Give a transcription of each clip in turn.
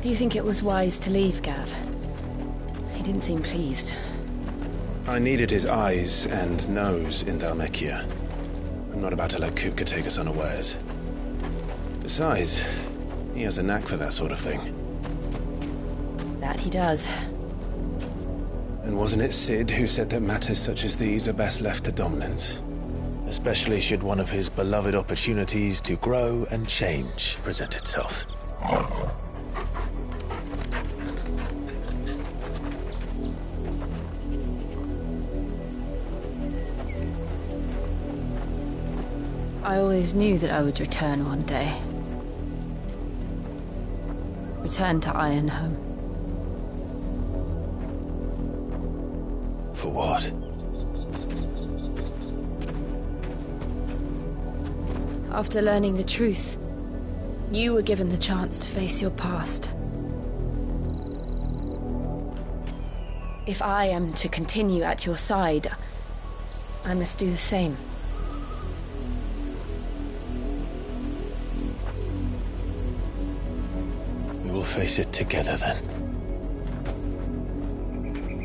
Do you think it was wise to leave, Gav? He didn't seem pleased. I needed his eyes and nose in Dhalmekia. I'm not about to let Kupka take us unawares. Besides, he has a knack for that sort of thing. That he does. And wasn't it Sid who said that matters such as these are best left to dominance? Especially should one of his beloved opportunities to grow and change present itself. I always knew that I would return one day. Return to Ironhome. For what? After learning the truth, you were given the chance to face your past. If I am to continue at your side, I must do the same. We will face it together then.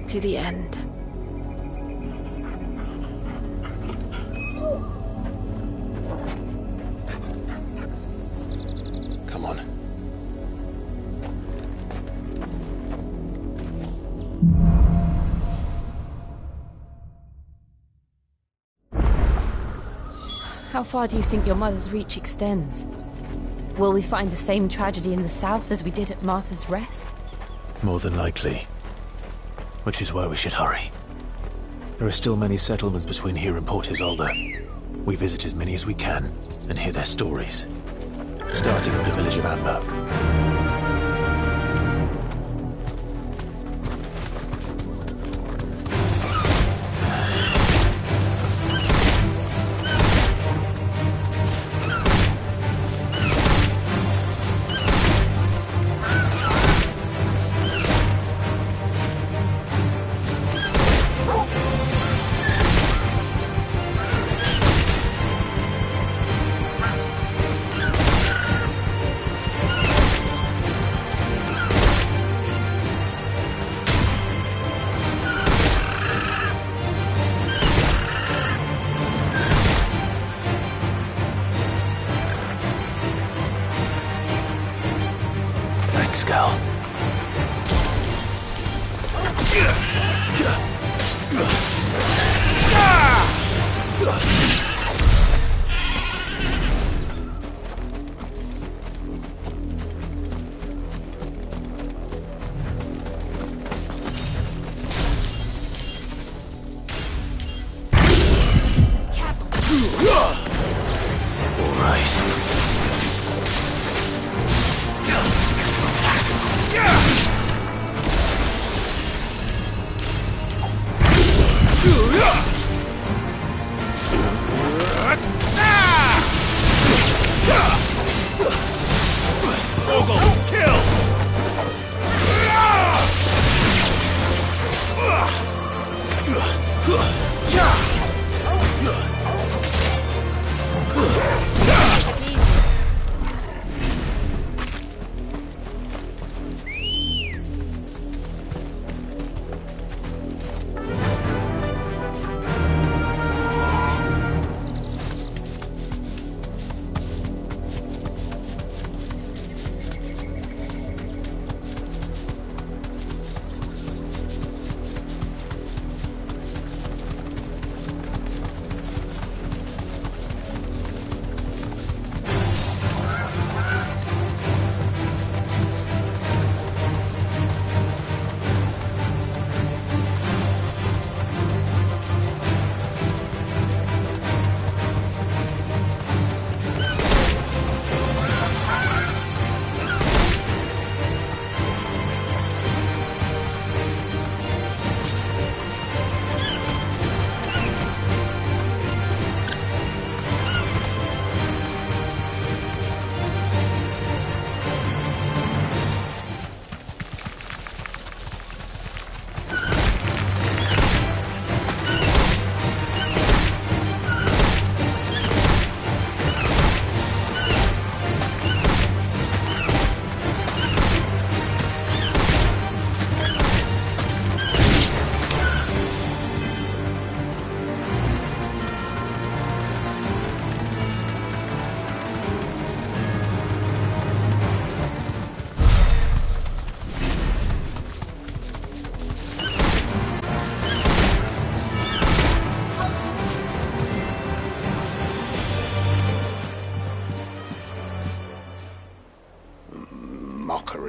To the end. Come on. How far do you think your mother's reach extends? Will we find the same tragedy in the south as we did at Martha's Rest? More than likely. Which is why we should hurry. There are still many settlements between here and Port Isolda. We visit as many as we can and hear their stories. Starting with the village of Amber.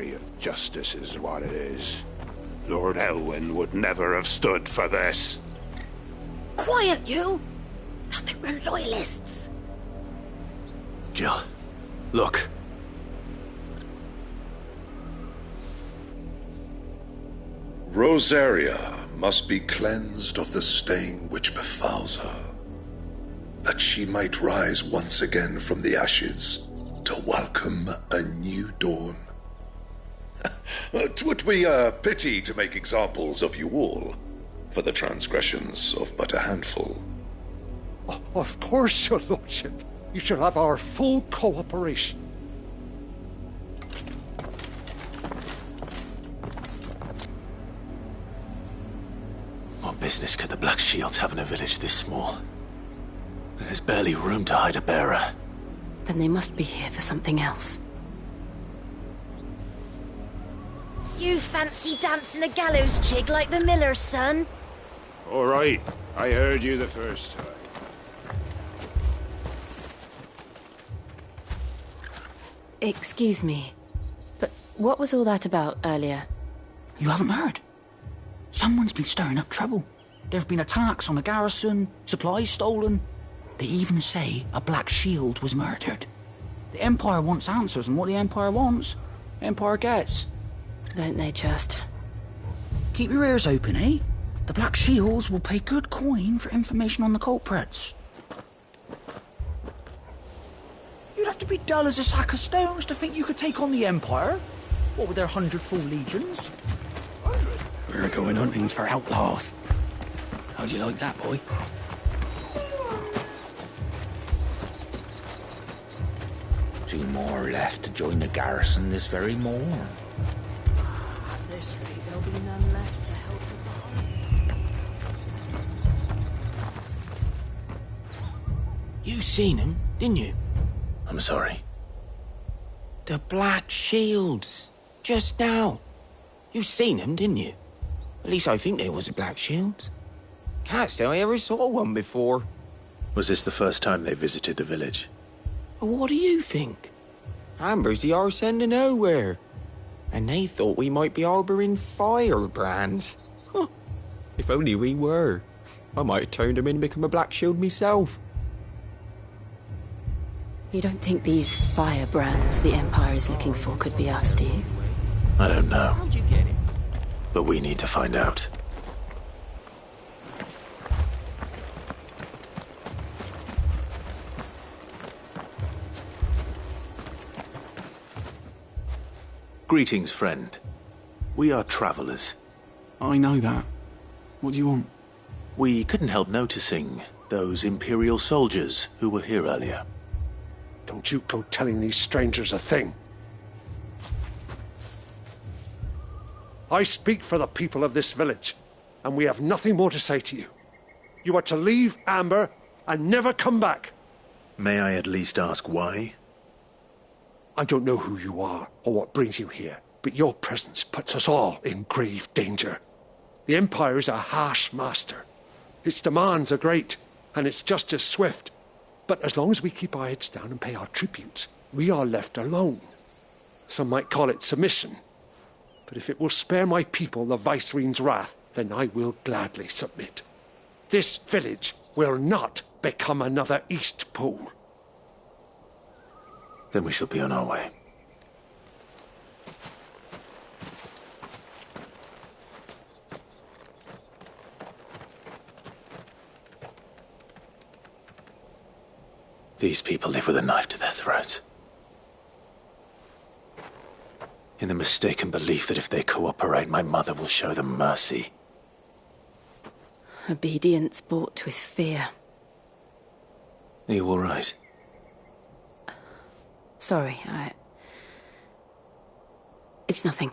mockery of justice is what it is. Lord Elwyn would never have stood for this. Quiet, you! I think we're loyalists. Jill, look. Rosaria must be cleansed of the stain which befouls her, that she might rise once again from the ashes to welcome a new dawn. 'Twould be a pity to make examples of you all, for the transgressions of but a handful. Of course, your lordship. You shall have our full cooperation. What business could the Black Shields have in a village this small? There's barely room to hide a bearer. Then they must be here for something else. You fancy dancing a gallows jig like the miller's son? All right, I heard you the first time. Excuse me, but what was all that about earlier? You haven't heard? Someone's been stirring up trouble. There have been attacks on the garrison, supplies stolen. They even say a Black Shield was murdered. The Empire wants answers, and what the Empire wants, the Empire gets. Don't they just? Keep your ears open, eh? The Black Shields will pay good coin for information on the culprits. You'd have to be dull as a sack of stones to think you could take on the Empire. What with their 100 full legions? 100? We're going hunting for outlaws. How'd you like that, boy? Two more left to join the garrison this very morn. At this rate, there'll be none left to help with the You seen him, didn't you? I'm sorry. The Black Shields. Just now. You seen them, didn't you? At least I think there was a Black Shields. Can't say I ever saw one before. Was this the first time they visited the village? What do you think? Amber's the arse end of nowhere. And they thought we might be harbouring firebrands. Huh. If only we were. I might have turned them in and become a Black Shield myself. You don't think these firebrands the Empire is looking for could be us, do you? I don't know. How'd you get it? But we need to find out. Greetings, friend. We are travelers. I know that. What do you want? We couldn't help noticing those Imperial soldiers who were here earlier. Don't you go telling these strangers a thing. I speak for the people of this village, and we have nothing more to say to you. You are to leave Amber and never come back. May I at least ask why? I don't know who you are or what brings you here, but your presence puts us all in grave danger. The Empire is a harsh master. Its demands are great, and its justice swift. But as long as we keep our heads down and pay our tributes, we are left alone. Some might call it submission. But if it will spare my people the Viceroy's wrath, then I will gladly submit. This village will not become another East Pole. Then we shall be on our way. These people live with a knife to their throats. In the mistaken belief that if they cooperate, my mother will show them mercy. Obedience bought with fear. Are you all right? Sorry, It's nothing.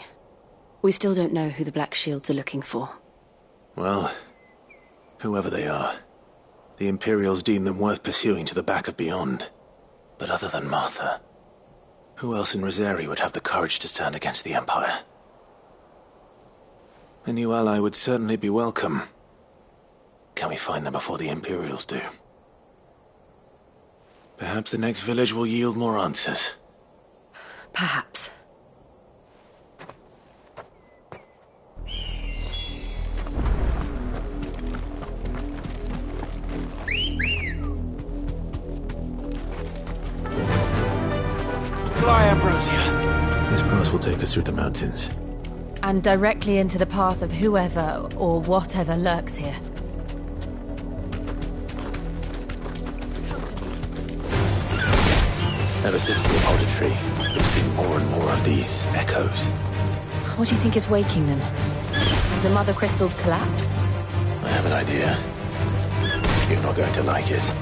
We still don't know who the Black Shields are looking for. Well, whoever they are, the Imperials deem them worth pursuing to the back of beyond. But other than Martha, who else in Rosaria would have the courage to stand against the Empire? A new ally would certainly be welcome. Can we find them before the Imperials do? Perhaps the next village will yield more answers. Perhaps. This pass will take us through the mountains. And directly into the path of whoever or whatever lurks here. Ever since the auditory, we've seen more and more of these echoes. What do you think is waking them? The mother crystals collapse? I have an idea. You're not going to like it.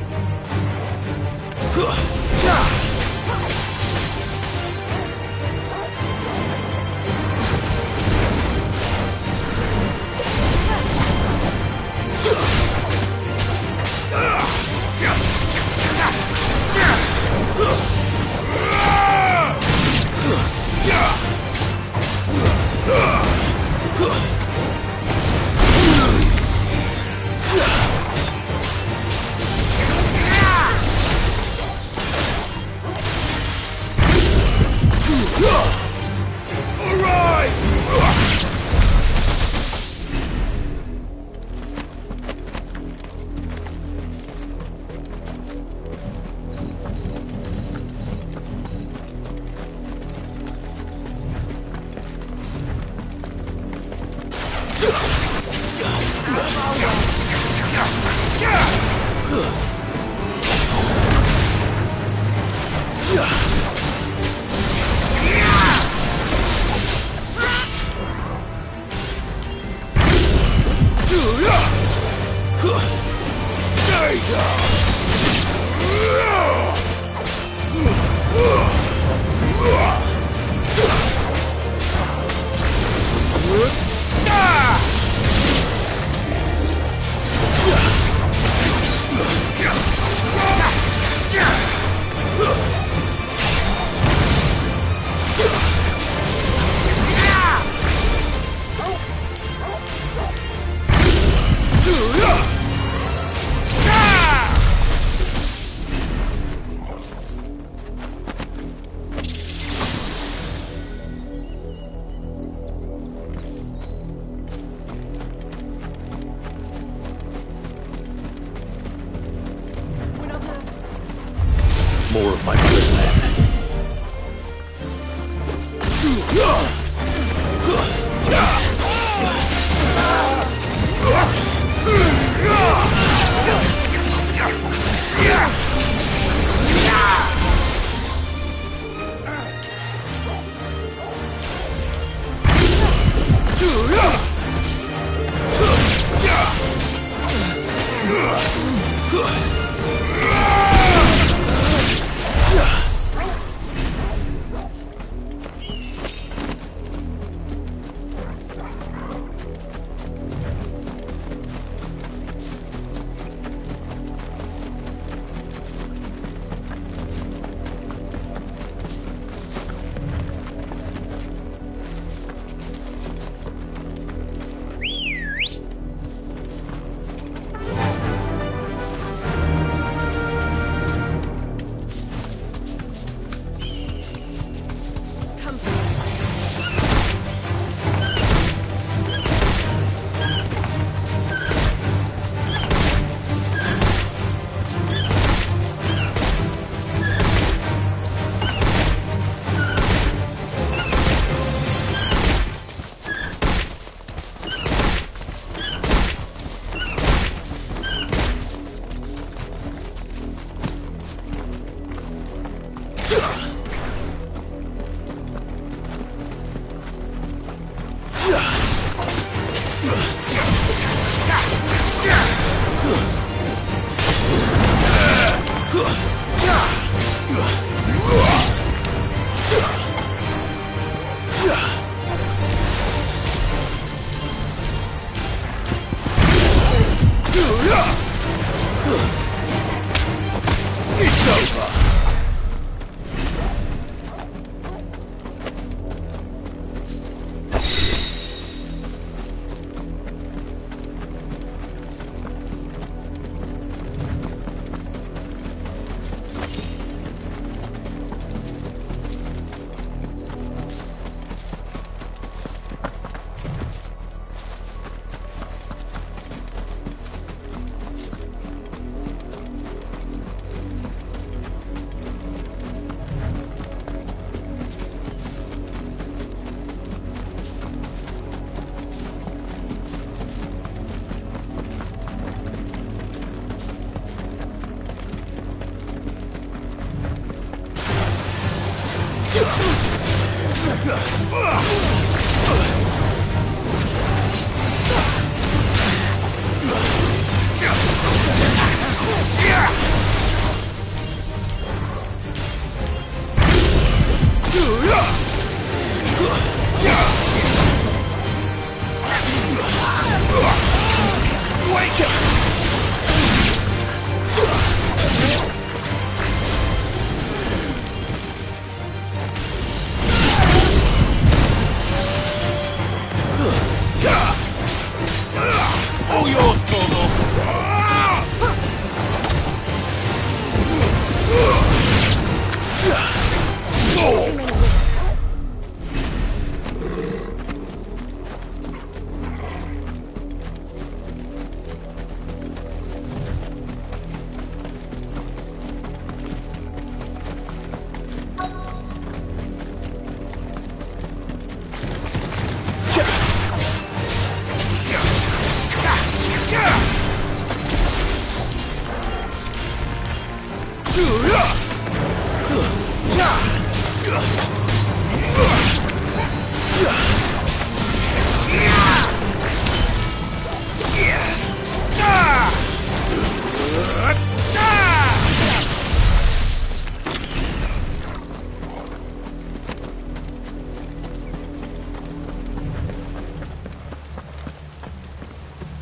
More of my mother's men.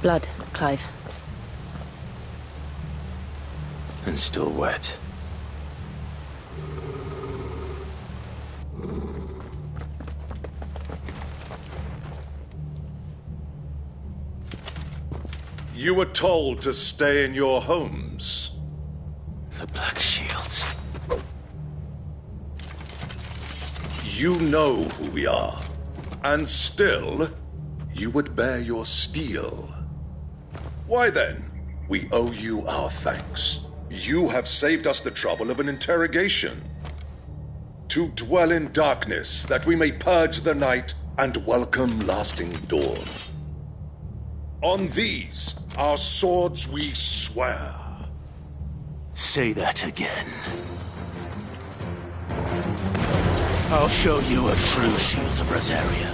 Blood, Clive. And still wet. You were told to stay in your homes. The Black Shields. You know who we are. And still, you would bear your steel. Why then, we owe you our thanks. You have saved us the trouble of an interrogation. To dwell in darkness, that we may purge the night and welcome lasting dawn. On these, our swords we swear. Say that again. I'll show you a true shield of Rosaria.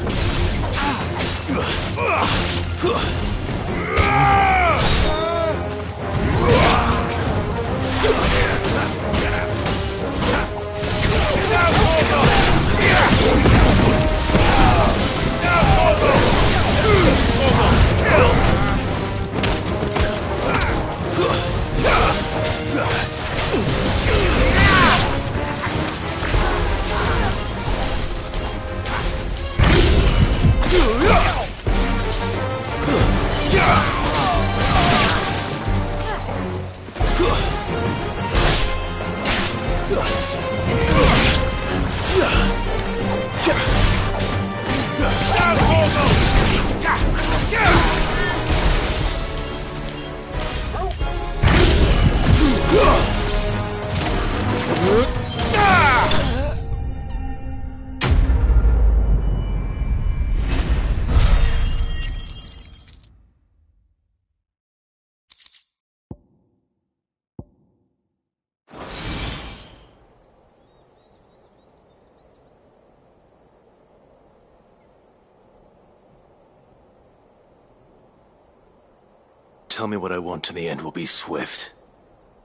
Tell me what I want and the end will be swift.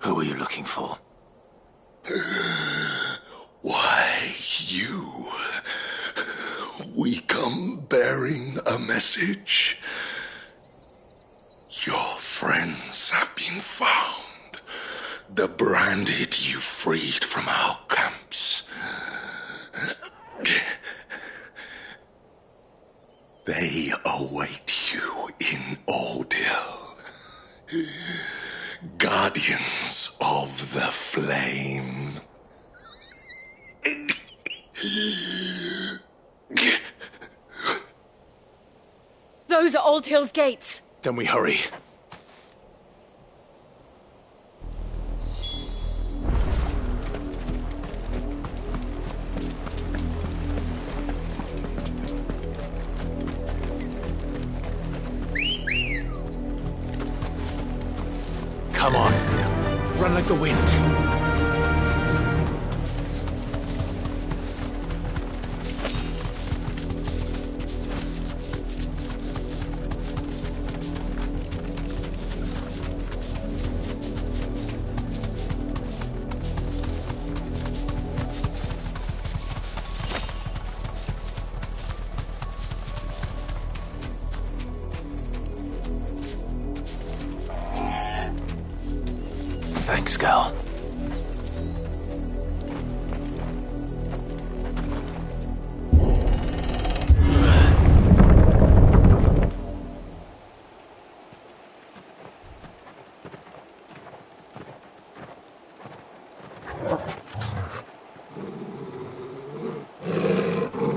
Who are you looking for? Why, you. We come bearing a message. Your friends have been found. The branded you freed from our camps. They await you in Ordeal. Guardians of the Flame. Those are Old Hill's gates. Then we hurry. Come on. Run like the wind. Thanks, Gal.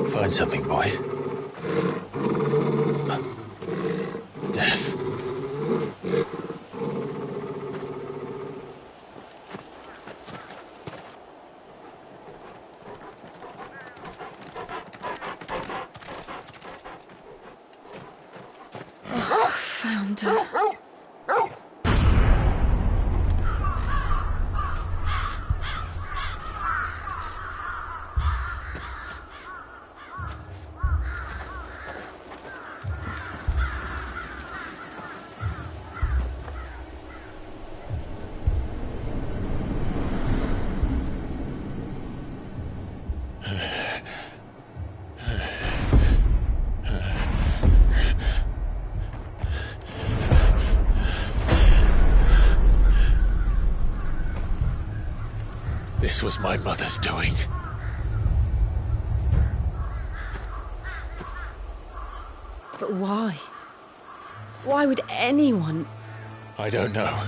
Find something, boy. Death. Found her. This was my mother's doing. But why? Why would anyone... I don't know.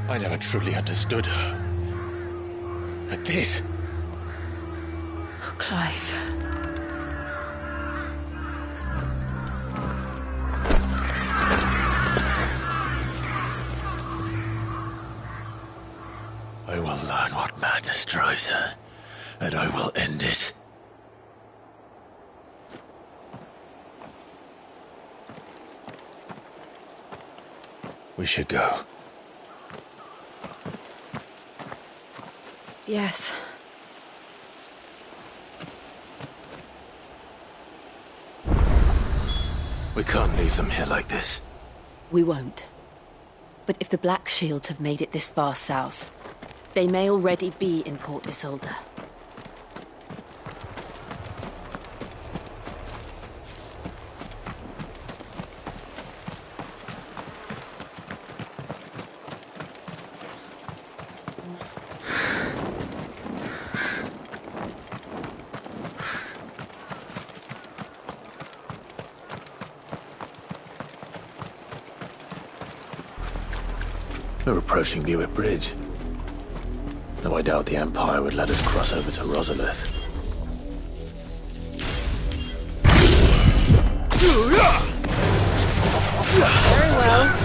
I never truly understood her. But this... Oh, Clive. I will learn what madness drives her, and I will end it. We should go. Yes. We can't leave them here like this. We won't. But if the Black Shields have made it this far south, they may already be in Port Isolda. We're approaching Buick Bridge. Though I doubt the Empire would let us cross over to Rosalith. Very well.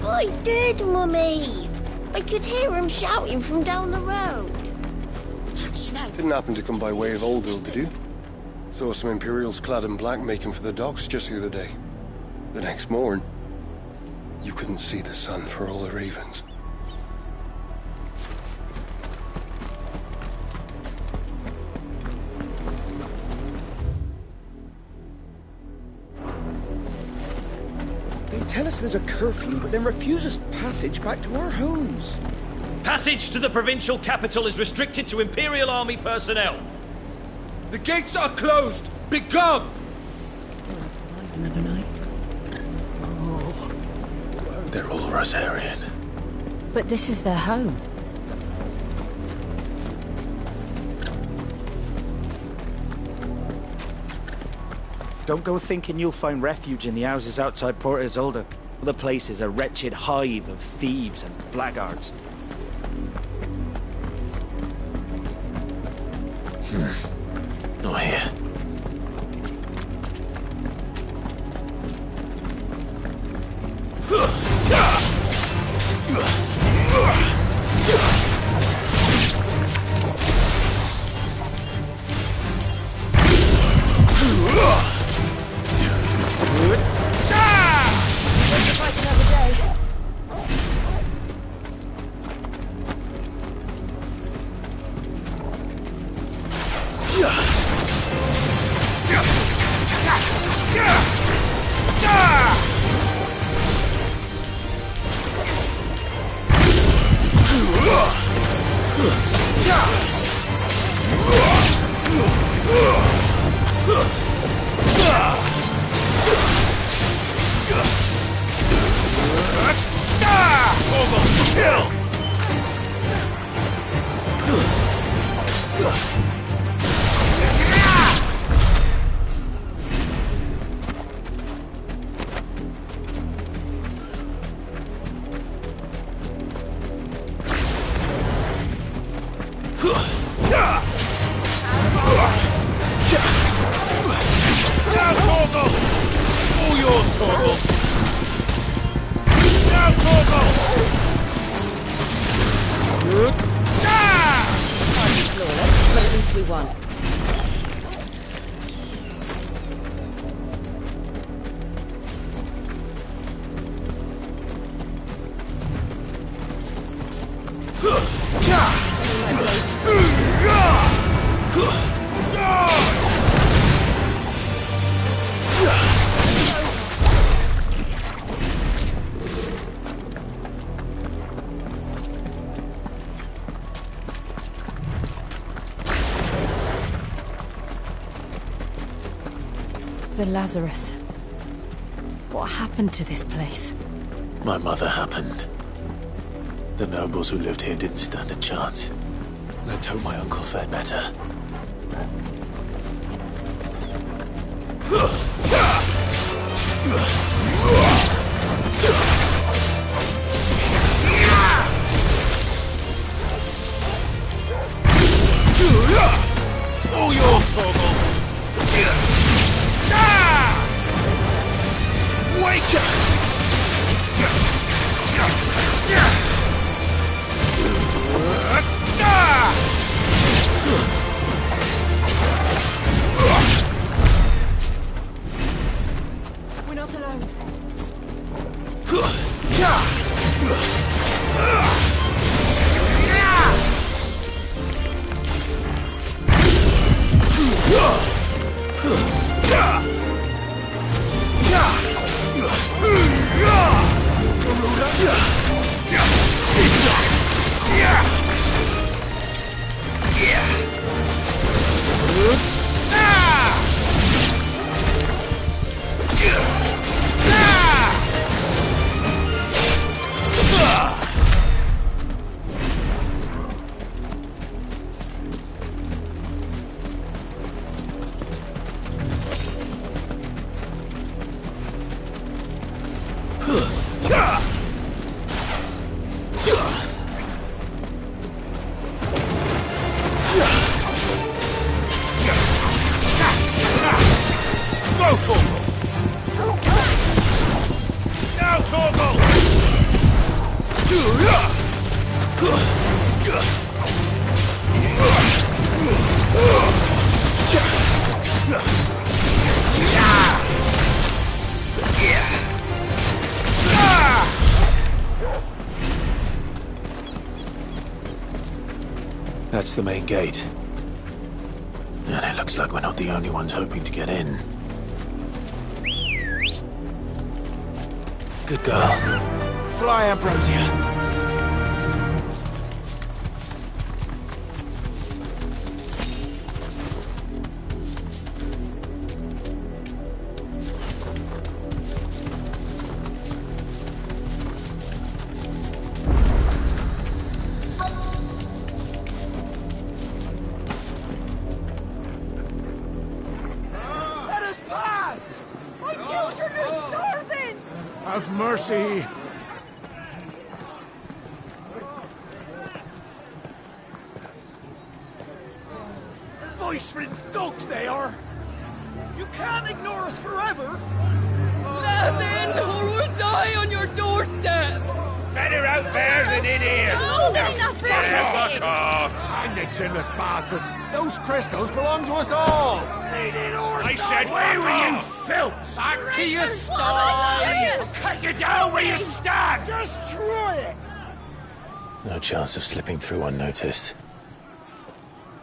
I did, Mummy! I could hear him shouting from down the road. Didn't happen to come by way of Oldville, did you? Saw some Imperials clad in black making for the docks just the other day. The next morn, you couldn't see the sun for all the ravens. They tell us there's a curfew, but then refuse us passage back to our homes. Passage to the provincial capital is restricted to Imperial Army personnel. The gates are closed! Begone! Another night. They're all Rosarian. But this is their home. Don't go thinking you'll find refuge in the houses outside Port Isolda. The place is a wretched hive of thieves and blackguards. Not here. the Lazarus. What happened to this place? My mother happened. The nobles who lived here didn't stand a chance. Let's hope my uncle fared better. All yours, Torgal! Wake up! We're not alone. That's the main gate. And it looks like we're not the only ones hoping to get in. Good girl. Fly, Ambrosia. Have mercy. Voice-ridden dogs they are. You can't ignore us forever. Let us in, or we'll die on your doorstep. Better out there than in here. More than enough room to Fuck off. Find the chinless bastards. Those crystals belong to us all. I said, where were you, filth? Back to your Yes. sties. Cut you down where you stand. Destroy it. No chance of slipping through unnoticed.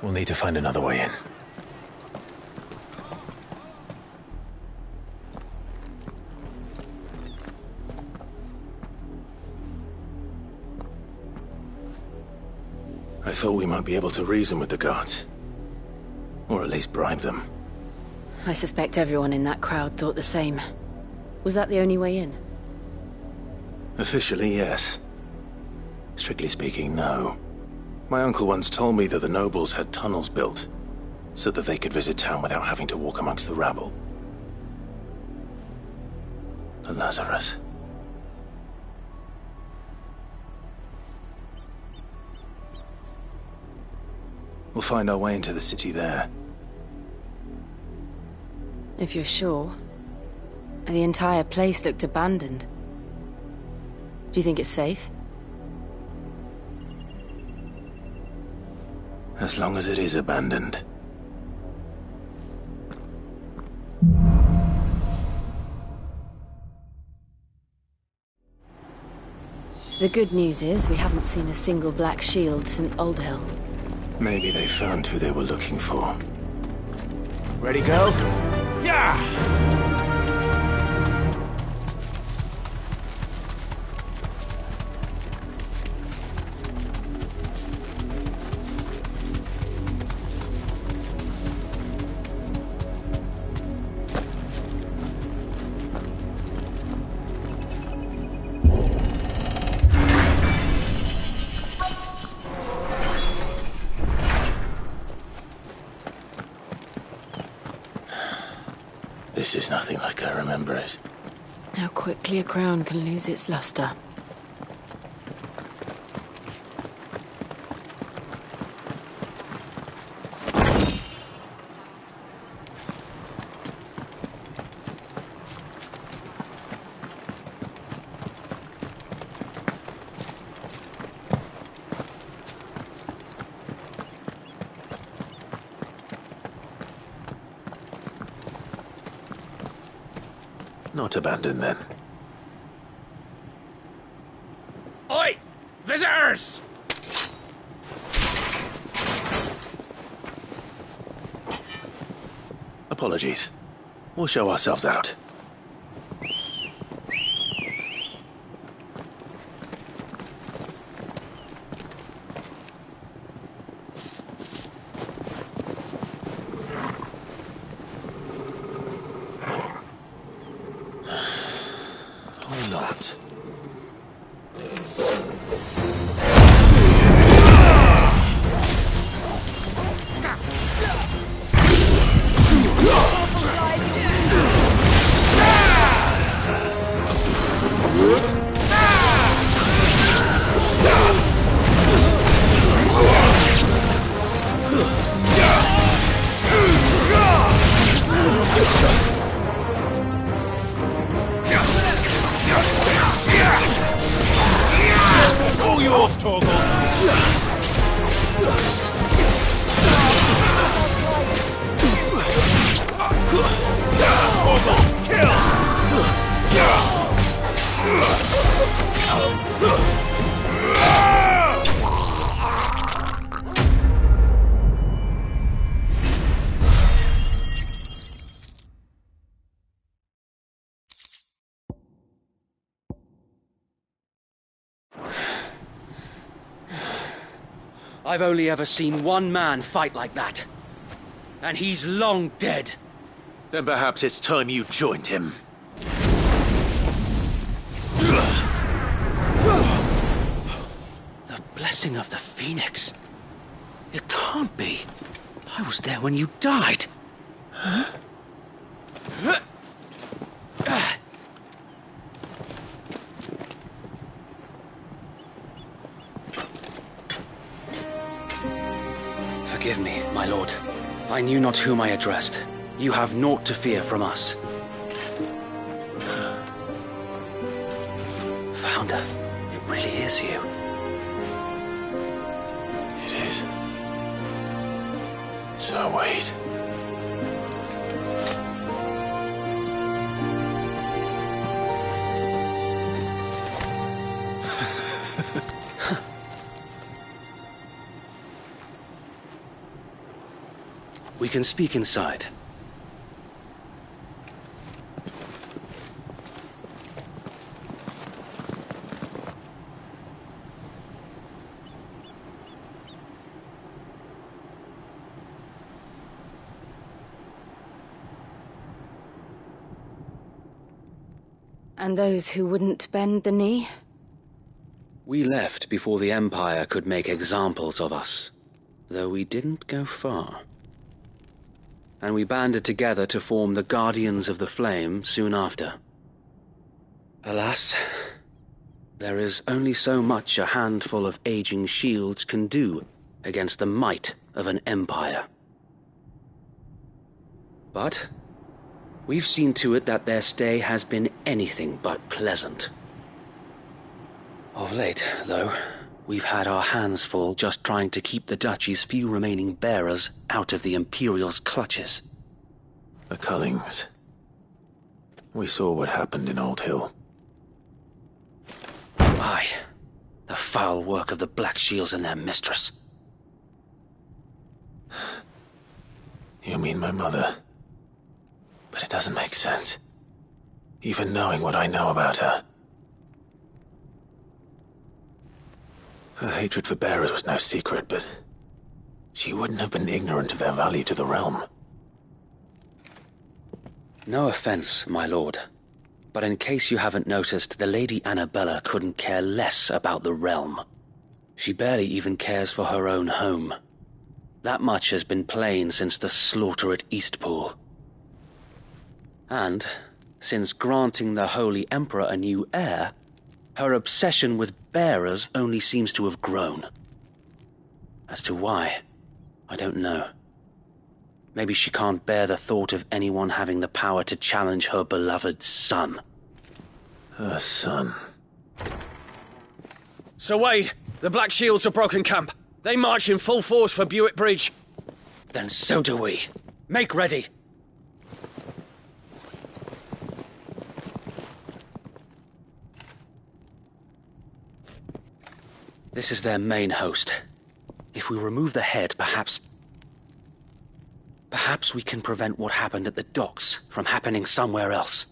We'll need to find another way in. I thought we might be able to reason with the guards. Or at least bribe them. I suspect everyone in that crowd thought the same. Was that the only way in? Officially, yes. Strictly speaking, no. My uncle once told me that the nobles had tunnels built, so that they could visit town without having to walk amongst the rabble. The Lazarus. We'll find our way into the city there. If you're sure. The entire place looked abandoned. Do you think it's safe? As long as it is abandoned. The good news is we haven't seen a single black shield since Old Hill. Maybe they found who they were looking for. Ready, girl? Yeah! This is nothing like I remember it. How quickly a crown can lose its luster. Not abandoned, then. Oi! Visitors! Apologies. We'll show ourselves out. I've only ever seen one man fight like that. And he's long dead. Then perhaps it's time you joined him. The blessing of the Phoenix. It can't be. I was there when you died. Huh? Forgive me, my lord. I knew not whom I addressed. You have naught to fear from us. Founder, it really is you. It is. So wait. We can speak inside. And those who wouldn't bend the knee? We left before the Empire could make examples of us, though we didn't go far. And we banded together to form the Guardians of the Flame soon after. Alas, there is only so much a handful of aging shields can do against the might of an empire. But we've seen to it that their stay has been anything but pleasant. Of late, though, we've had our hands full just trying to keep the Duchy's few remaining bearers out of the Imperial's clutches. The Cullings. We saw what happened in Old Hill. Aye. The foul work of the Black Shields and their mistress. You mean my mother? But it doesn't make sense. Even knowing what I know about her. Her hatred for bearers was no secret, but she wouldn't have been ignorant of their value to the realm. No offense, my lord, but in case you haven't noticed, the Lady Annabella couldn't care less about the realm. She barely even cares for her own home. That much has been plain since the slaughter at Eastpool. And, since granting the Holy Emperor a new heir, her obsession with bearers only seems to have grown. As to why, I don't know. Maybe she can't bear the thought of anyone having the power to challenge her beloved son. Her son. Sir Wade, the Black Shields have broken camp. They march in full force for Buick Bridge. Then so do we. Make ready. This is their main host. If we remove the head, perhaps we can prevent what happened at the docks from happening somewhere else.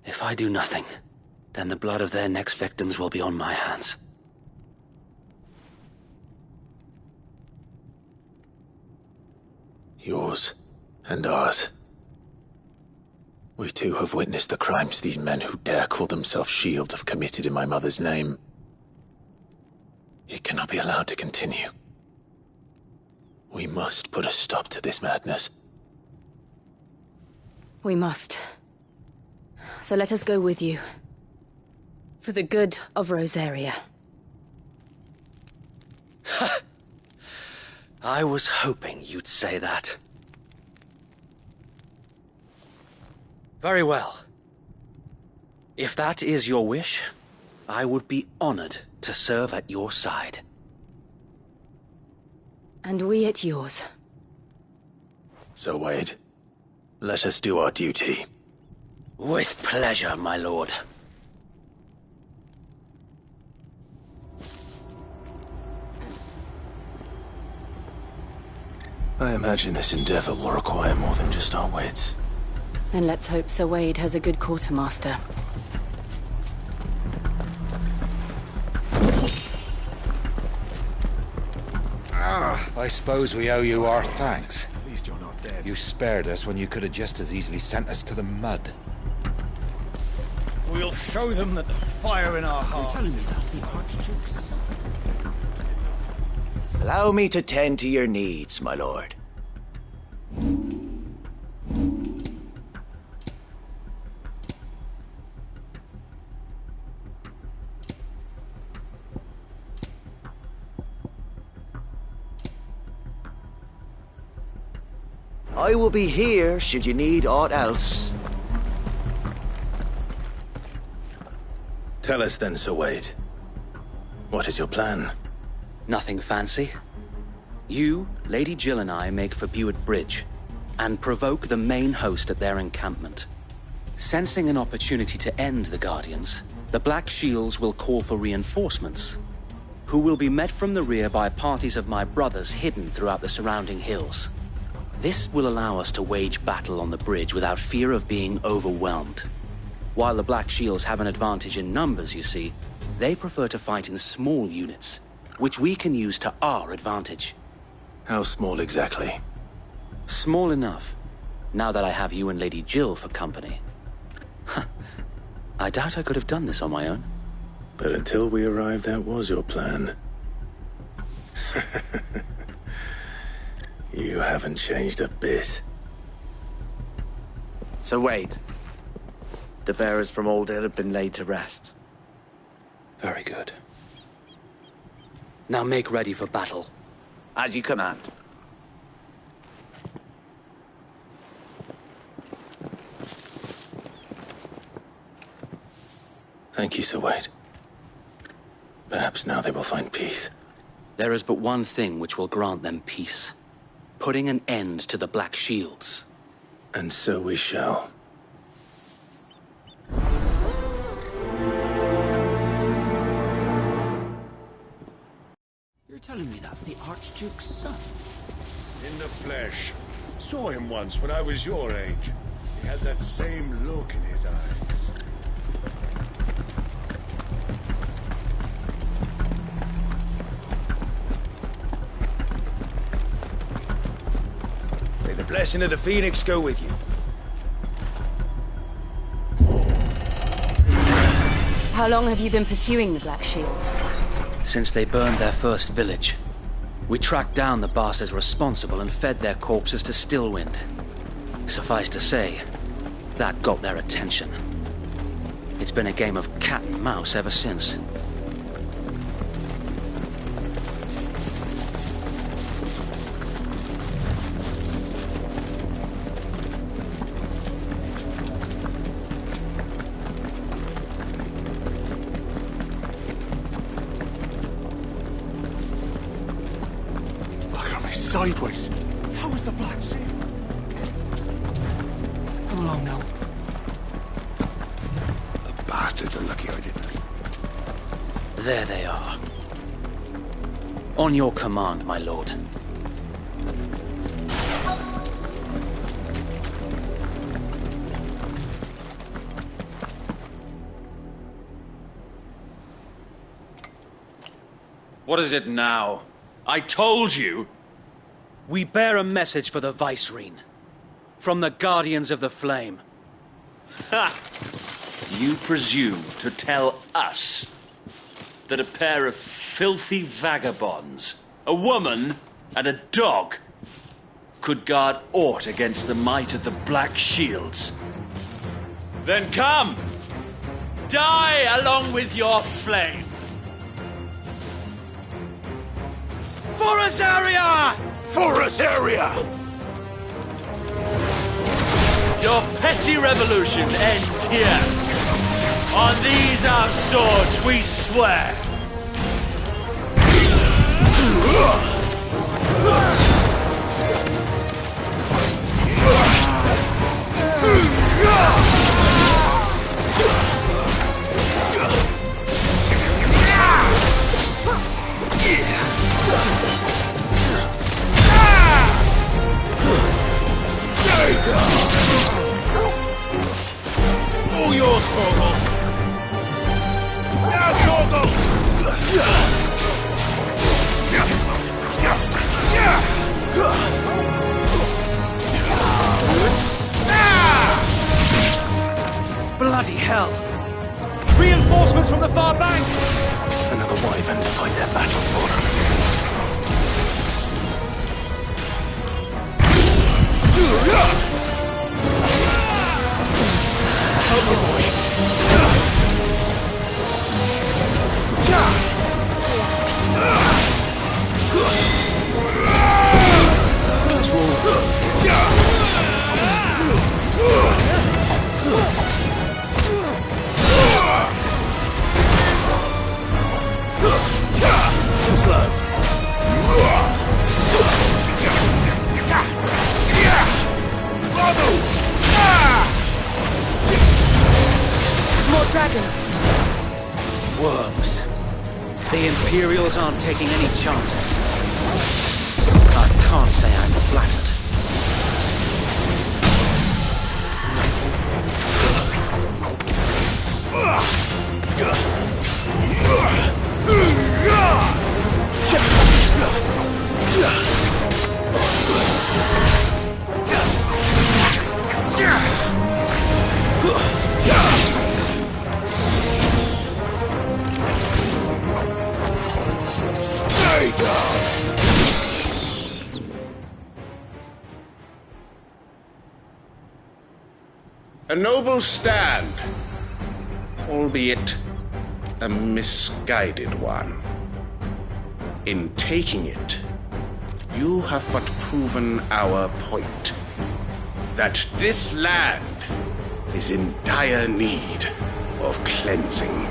If I do nothing, then the blood of their next victims will be on my hands. Yours and ours. We too have witnessed the crimes these men who dare call themselves shields have committed in my mother's name. It cannot be allowed to continue. We must put a stop to this madness. We must. So let us go with you. For the good of Rosaria. I was hoping you'd say that. Very well. If that is your wish, I would be honored to serve at your side. And we at yours. So, Wade, let us do our duty. With pleasure, my lord. I imagine this endeavor will require more than just our wits. Then let's hope Sir Wade has a good quartermaster. I suppose we owe you our thanks. At least you're not dead. You spared us when you could have just as easily sent us to the mud. We'll show them that the fire in our hearts... You're telling me that's the Archduke's son? Allow me to tend to your needs, my lord. I will be here should you need aught else. Tell us then, Sir Wade. What is your plan? Nothing fancy. You, Lady Jill and I make for Buick Bridge, and provoke the main host at their encampment. Sensing an opportunity to end the Guardians, the Black Shields will call for reinforcements, who will be met from the rear by parties of my brothers hidden throughout the surrounding hills. This will allow us to wage battle on the bridge without fear of being overwhelmed. While the Black Shields have an advantage in numbers, you see, they prefer to fight in small units, which we can use to our advantage. How small exactly? Small enough, now that I have you and Lady Jill for company. I doubt I could have done this on my own. But until we arrived, that was your plan. You haven't changed a bit. So Wade, the bearers from Oldale have been laid to rest. Very good. Now make ready for battle. As you command. Thank you, Sir Wade. Perhaps now they will find peace. There is but one thing which will grant them peace. Putting an end to the Black Shields. And so we shall. You're telling me that's the Archduke's son? In the flesh. Saw him once when I was your age. He had that same look in his eyes. May the blessing of the Phoenix go with you. How long have you been pursuing the Black Shields? Since they burned their first village. We tracked down the bastards responsible and fed their corpses to Stillwind. Suffice to say, that got their attention. It's been a game of cat and mouse ever since. Sideways. How was the black shield? Come along now. The bastards are lucky I didn't. There they are. On your command, my lord. What is it now? I told you! We bear a message for the Vicereine. From the Guardians of the Flame. Ha! You presume to tell us that a pair of filthy vagabonds, a woman and a dog, could guard aught against the might of the Black Shields? Then come! Die along with your flame! For Azaria! For Azaria! Your petty revolution ends here. On these our swords we swear. All yours, Torgal! Now, Torgal! Bloody hell! Reinforcements from the far bank! Another wyvern to fight their battles for them. Too slow. More dragons. Worms. The Imperials aren't taking any chances. I can't say I'm flattered. A noble stand, albeit a misguided one. In taking it, you have but proven our point, that this land is in dire need of cleansing.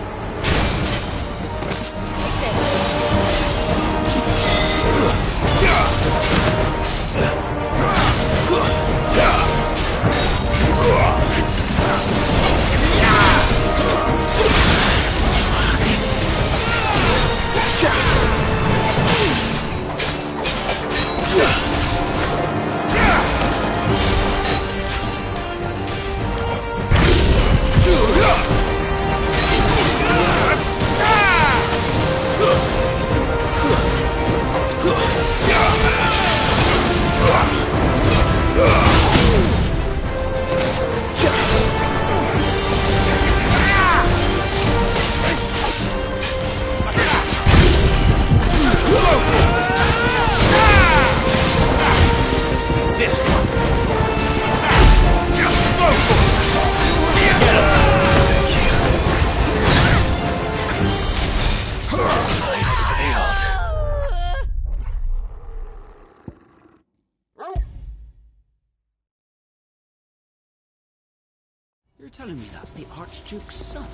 You're telling me that's the Archduke's son?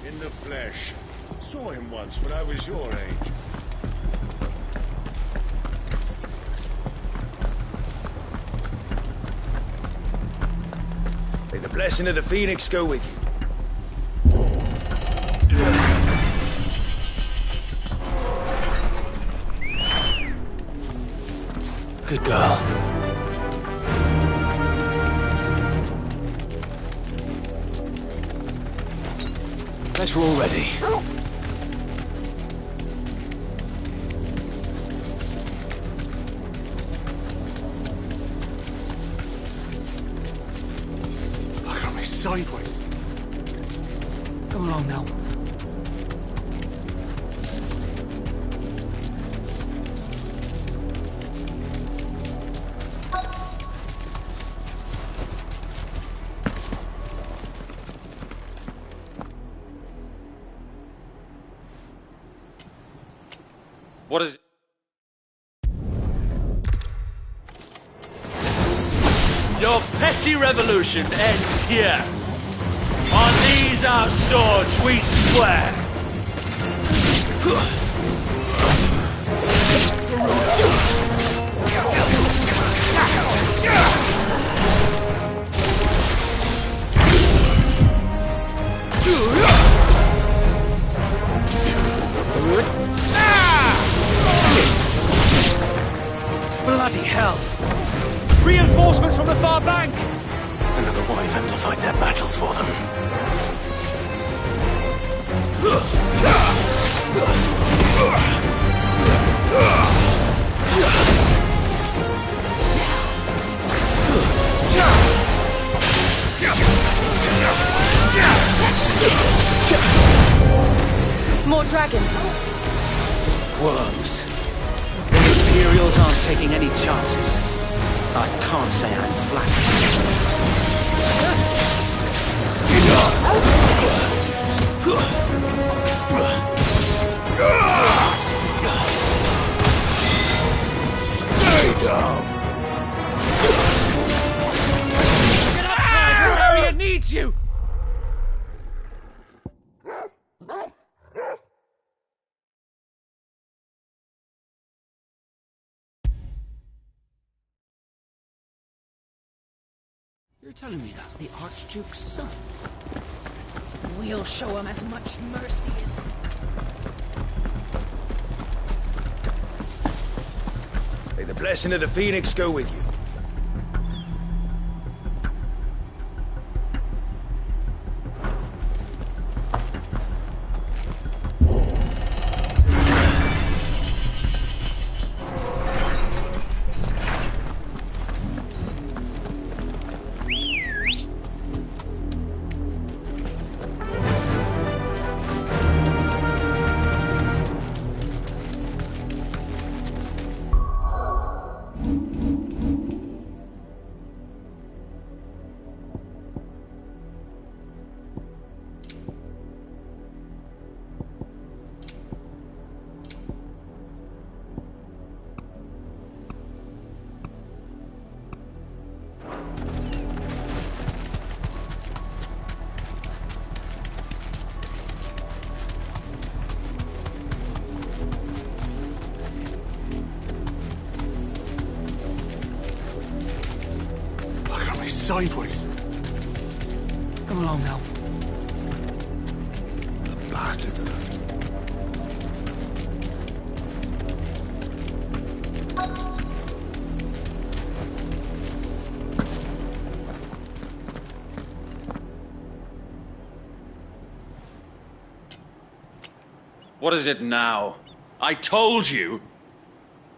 In the flesh. Saw him once when I was your age. May the blessing of the Phoenix go with you. Good girl. Guess we're all ready. I got me sideways. Come along now. What is... Your petty revolution ends here. On these our swords we swear. Bloody hell! Reinforcements from the far bank! Another wyvern to fight their battles for them. More dragons. Worms. The Imperials aren't taking any chances. I can't say I'm flattered. Stay down! Get up, Clive! This area needs you! You're telling me that's the Archduke's son? We'll show him as much mercy as... May the blessing of the Phoenix go with you. Sideways. Come along now. The bastard of it. What is it now? I told you!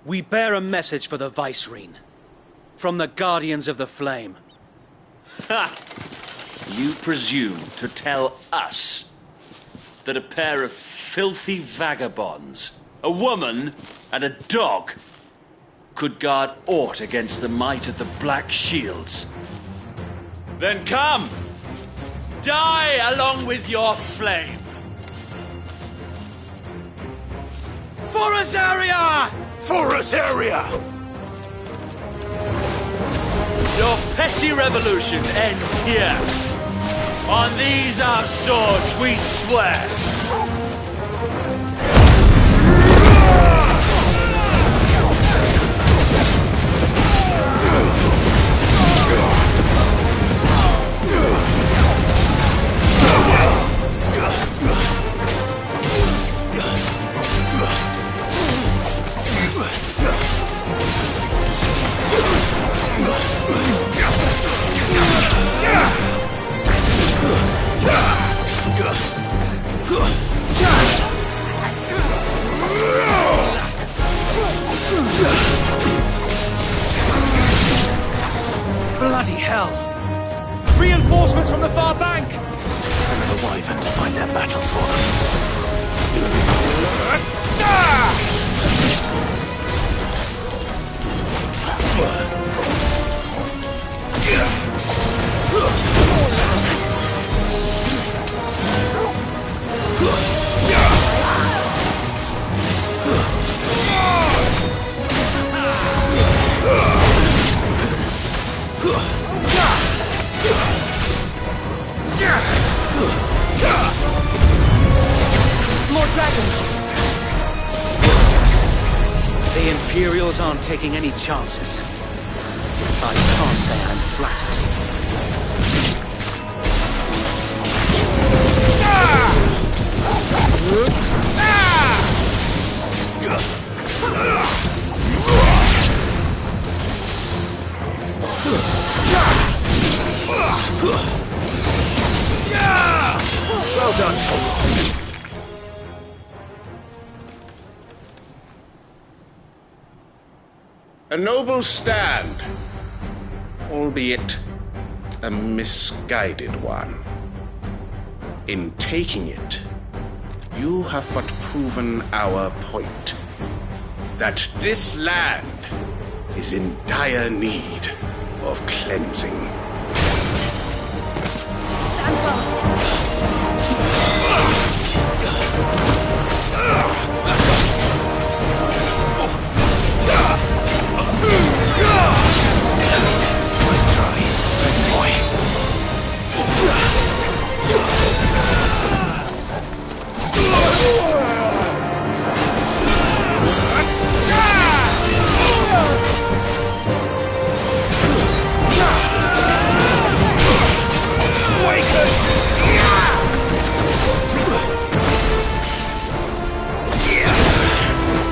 We bear a message for the Vicereine. From the Guardians of the Flame. Ha! You presume to tell us that a pair of filthy vagabonds, a woman and a dog, could guard aught against the might of the Black Shields? Then come! Die along with your flame! For Azaria! For Azaria! Your petty revolution ends here. On these our swords we swear. Bloody hell! Reinforcements from the far bank! Another wyvern to fight their battles for More dragons! The Imperials aren't taking any chances. I can't say I'm flattered. Well done, A noble stand, albeit a misguided one. In taking it, you have but proven our point, that this land is in dire need of cleansing. Stand fast. Nice try. Thanks, boy.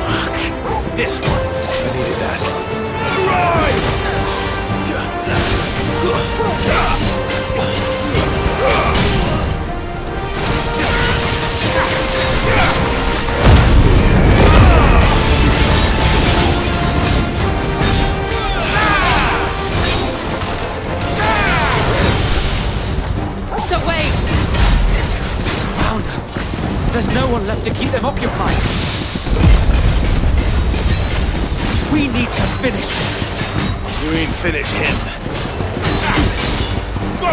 Fuck. This one. I needed that. So wait! Oh no! There's no one left to keep them occupied! We need to finish this! You mean finish him? Go!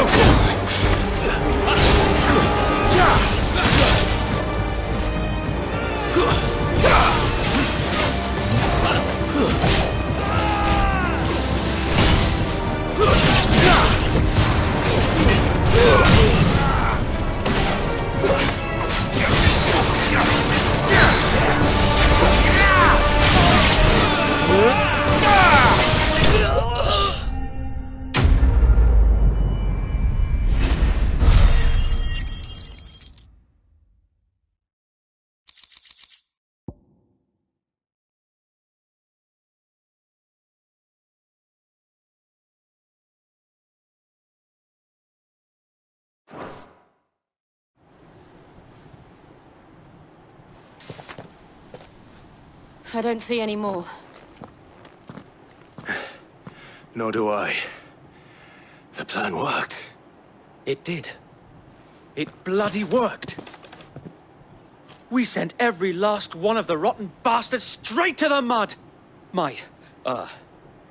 I don't see any more. Nor do I. The plan worked. It did. It bloody worked. We sent every last one of the rotten bastards straight to the mud! My,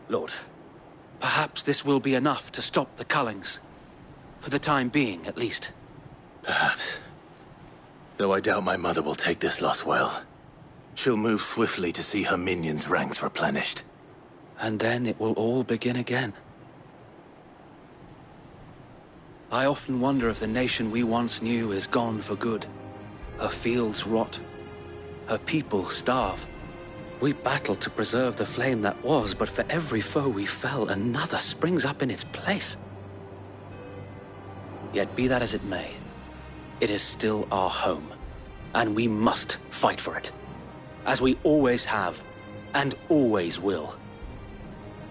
Lord, perhaps this will be enough to stop the Cullings. For the time being, at least. Perhaps. Though I doubt my mother will take this loss well. She'll move swiftly to see her minions' ranks replenished. And then it will all begin again. I often wonder if the nation we once knew is gone for good. Her fields rot. Her people starve. We battled to preserve the flame that was, but for every foe we fell, another springs up in its place. Yet be that as it may, it is still our home, and we must fight for it, as we always have, and always will.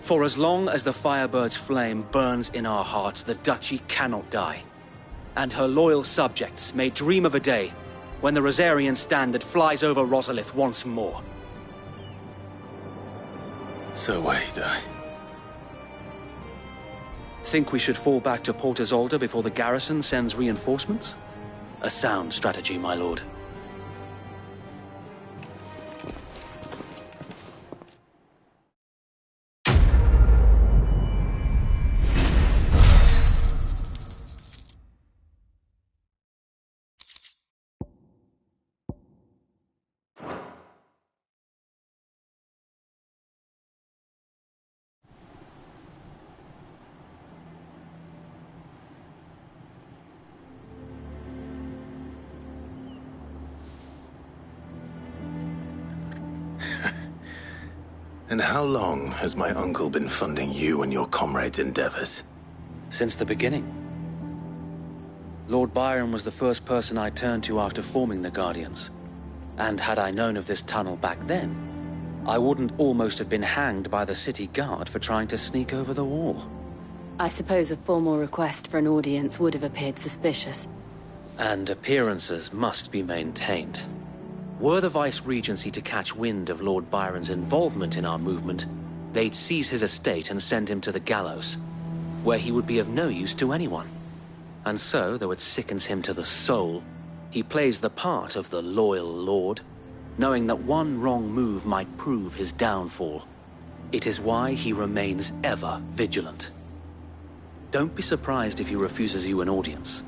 For as long as the Firebird's flame burns in our hearts, the Duchy cannot die. And her loyal subjects may dream of a day when the Rosarian standard flies over Rosalith once more. So wait, Think we should fall back to Port Isolda before the garrison sends reinforcements? A sound strategy, my lord. And how long has my uncle been funding you and your comrades' endeavors? Since the beginning. Lord Byron was the first person I turned to after forming the Guardians. And had I known of this tunnel back then, I wouldn't almost have been hanged by the city guard for trying to sneak over the wall. I suppose a formal request for an audience would have appeared suspicious. And appearances must be maintained. Were the Vice-Regency to catch wind of Lord Byron's involvement in our movement, they'd seize his estate and send him to the gallows, where he would be of no use to anyone. And so, though it sickens him to the soul, he plays the part of the loyal lord, knowing that one wrong move might prove his downfall. It is why he remains ever vigilant. Don't be surprised if he refuses you an audience,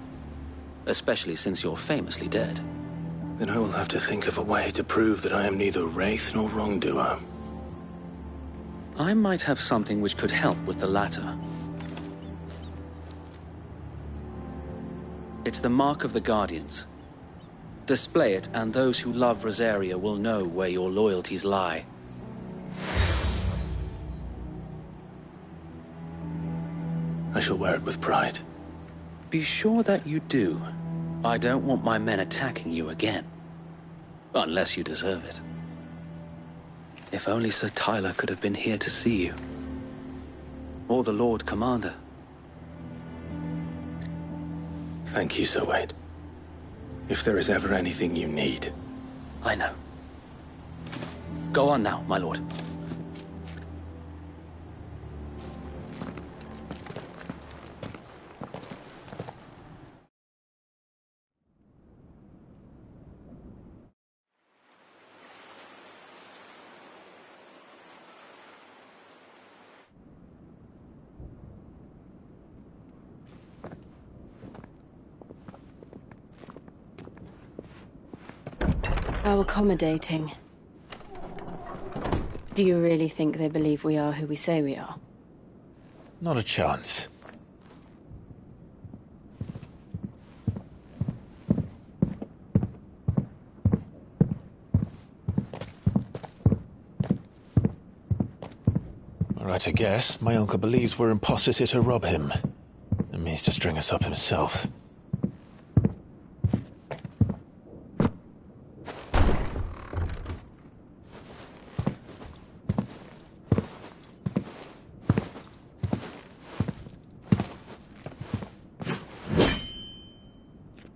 especially since you're famously dead. Then I will have to think of a way to prove that I am neither wraith nor wrongdoer. I might have something which could help with the latter. It's the mark of the Guardians. Display it, and those who love Rosaria will know where your loyalties lie. I shall wear it with pride. Be sure that you do. I don't want my men attacking you again. Unless you deserve it. If only Sir Tyler could have been here to see you. Or the Lord Commander. Thank you, Sir Wade. If there is ever anything you need. I know. Go on now, my lord. How accommodating. Do you really think they believe we are who we say we are? Not a chance. All right, I guess. My uncle believes we're imposters here to rob him. And means to string us up himself.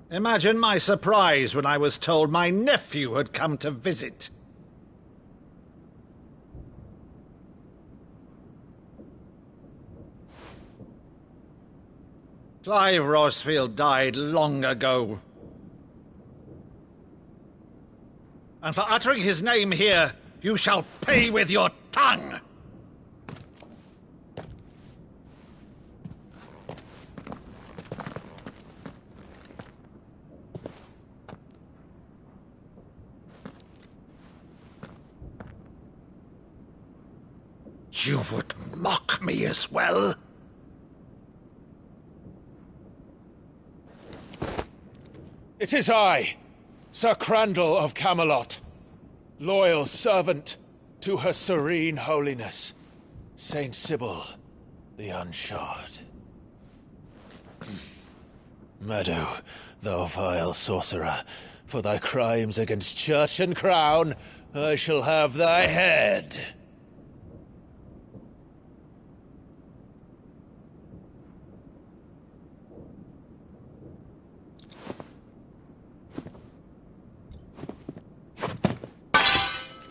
Imagine my surprise when I was told my nephew had come to visit. Clive Rosfield died long ago. And for uttering his name here, you shall pay with your tongue! You would mock me as well? It is I, Sir Crandall of Camelot, loyal servant to Her Serene Holiness, Saint Sybil the Unshod. Meadow, thou vile sorcerer, for thy crimes against church and crown, I shall have thy head.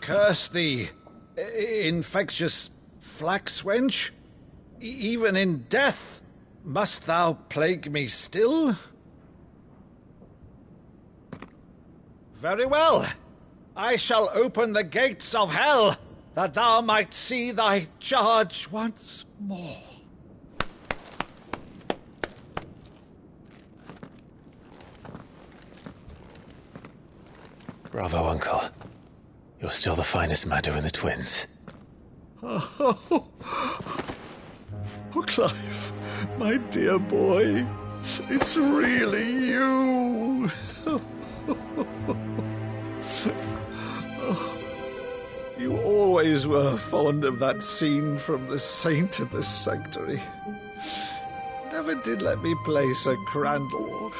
Curse thee, infectious flax wench. Even in death, must thou plague me still? Very well. I shall open the gates of hell, that thou might see thy charge once more. Bravo, Uncle. You're still the finest Meadow in the twins. Oh, Clive, my dear boy, it's really you. You always were fond of that scene from The Saint in the Sanctuary. Never did let me play Sir Crandall.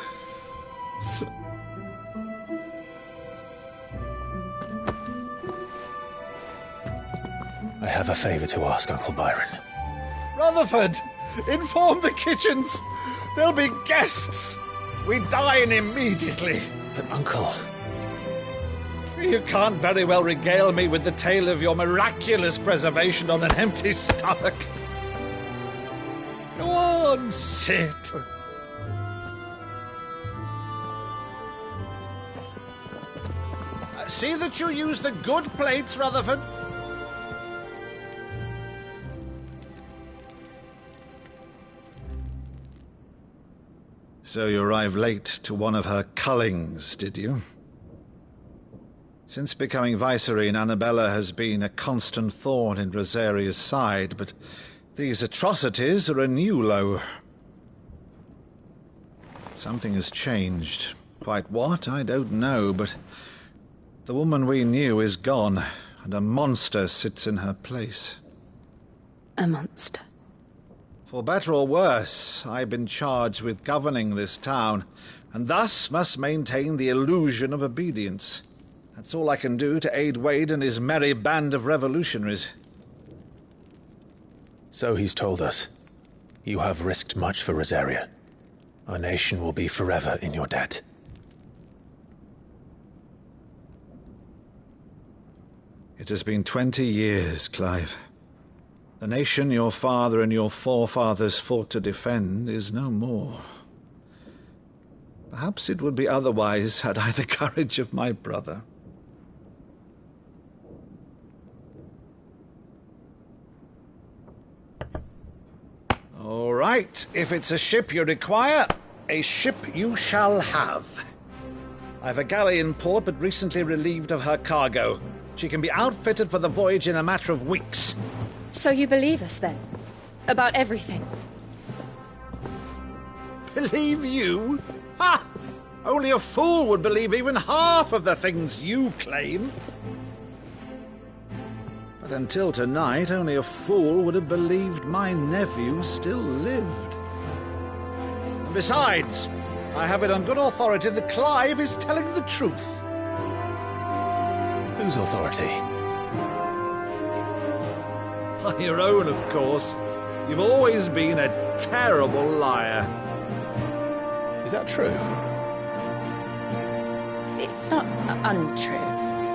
I have a favor to ask, Uncle Byron. Rutherford, inform the kitchens. There'll be guests. We dine immediately. But, Uncle... You can't very well regale me with the tale of your miraculous preservation on an empty stomach. Go on, sit. See that you use the good plates, Rutherford. So you arrived late to one of her cullings, did you? Since becoming Vicereine, Annabella has been a constant thorn in Rosaria's side, but these atrocities are a new low. Something has changed. Quite what, I don't know, but the woman we knew is gone, and a monster sits in her place. A monster? For better or worse, I've been charged with governing this town, and thus must maintain the illusion of obedience. That's all I can do to aid Wade and his merry band of revolutionaries. So he's told us. You have risked much for Rosaria. Our nation will be forever in your debt. It has been 20 years, Clive. The nation your father and your forefathers fought to defend is no more. Perhaps it would be otherwise had I the courage of my brother. All right, if it's a ship you require, a ship you shall have. I've a galley in port, but recently relieved of her cargo. She can be outfitted for the voyage in a matter of weeks. So you believe us, then? About everything? Believe you? Ha! Only a fool would believe even half of the things you claim. But until tonight, only a fool would have believed my nephew still lived. And besides, I have it on good authority that Clive is telling the truth. Whose authority? Your own, of course. You've always been a terrible liar. Is that true? It's not untrue.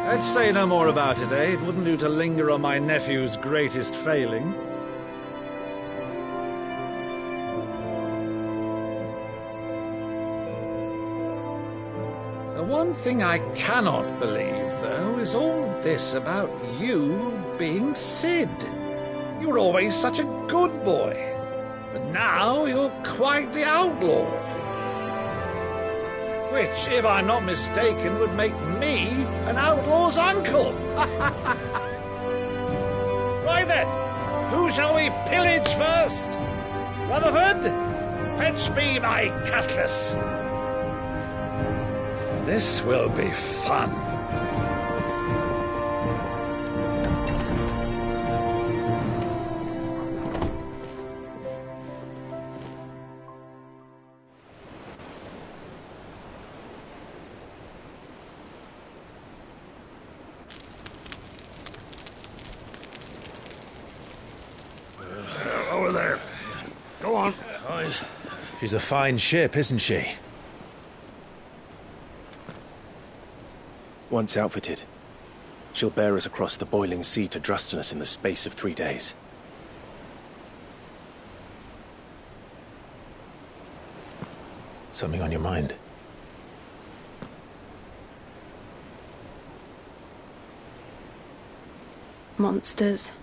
Let's say no more about it, eh? It wouldn't do to linger on my nephew's greatest failing. The one thing I cannot believe, though, is all this about you being Sid. You were always such a good boy, but now you're quite the outlaw. Which, if I'm not mistaken, would make me an outlaw's uncle. Right then, who shall we pillage first? Rutherford, fetch me my cutlass. This will be fun. Over there. Go on. She's a fine ship, isn't she? Once outfitted, she'll bear us across the boiling sea to Drustenus in the space of 3 days. Something on your mind? Monsters.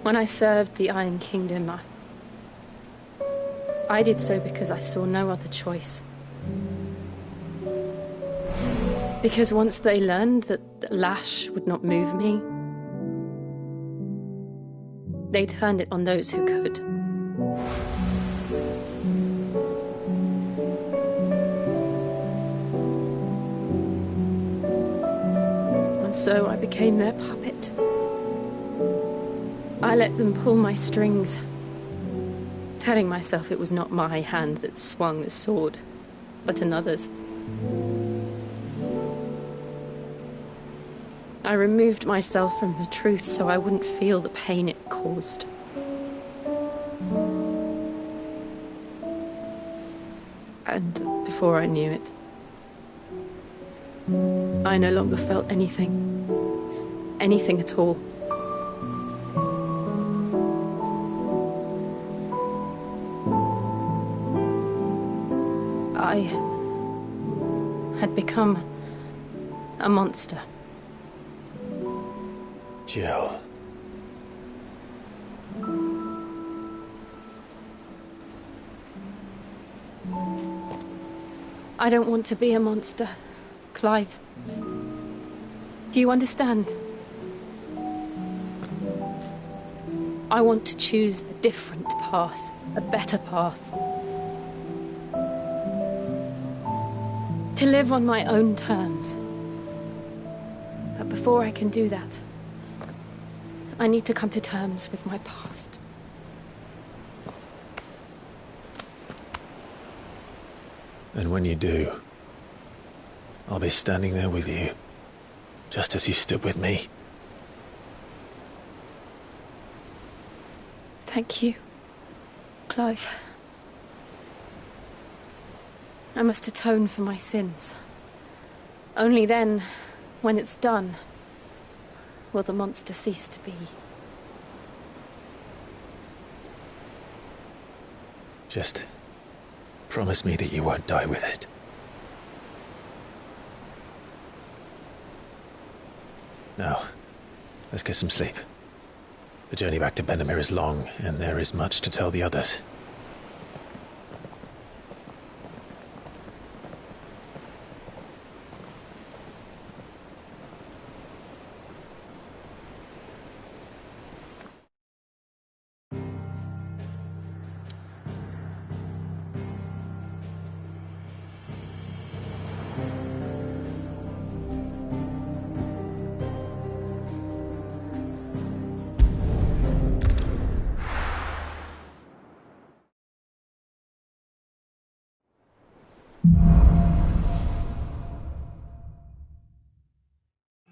When I served the Iron Kingdom, I did so because I saw no other choice. Because once they learned that the lash would not move me, they turned it on those who could. And so I became their puppet. I let them pull my strings, telling myself it was not my hand that swung the sword, but another's. I removed myself from the truth so I wouldn't feel the pain it caused. And before I knew it, I no longer felt anything. Anything at all. I had become a monster. Jill. I don't want to be a monster, Clive. Do you understand? I want to choose a different path, a better path. To live on my own terms. But before I can do that, I need to come to terms with my past. And when you do, I'll be standing there with you, just as you stood with me. Thank you, Clive. I must atone for my sins. Only then, when it's done, will the monster cease to be. Just promise me that you won't die with it. Now, let's get some sleep. The journey back to Benamir is long, and there is much to tell the others.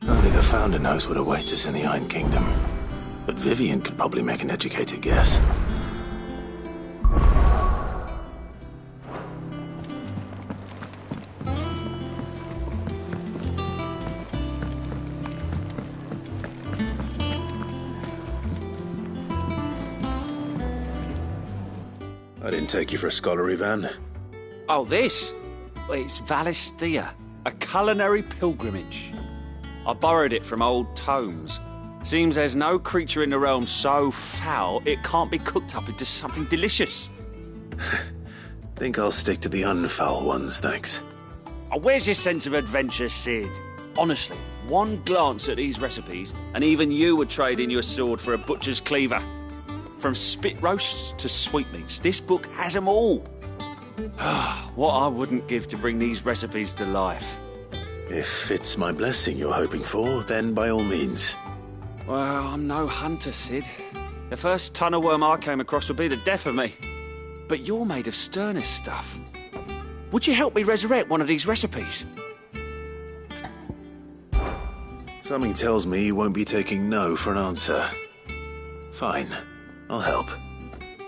Only the Founder knows what awaits us in the Iron Kingdom. But Vivian could probably make an educated guess. I didn't take you for a scholar, Ivan. Oh, this? Well, it's Valisthea, a culinary pilgrimage. I borrowed it from old tomes. Seems there's no creature in the realm so foul it can't be cooked up into something delicious. Think I'll stick to the unfoul ones, thanks. Oh, where's your sense of adventure, Sid? Honestly, one glance at these recipes, and even you would trade in your sword for a butcher's cleaver. From spit roasts to sweetmeats, this book has them all. What I wouldn't give to bring these recipes to life. If it's my blessing you're hoping for, then by all means. Well, I'm no hunter, Sid. The first tunnel worm I came across would be the death of me. But you're made of sterner stuff. Would you help me resurrect one of these recipes? Something tells me you won't be taking no for an answer. Fine, I'll help.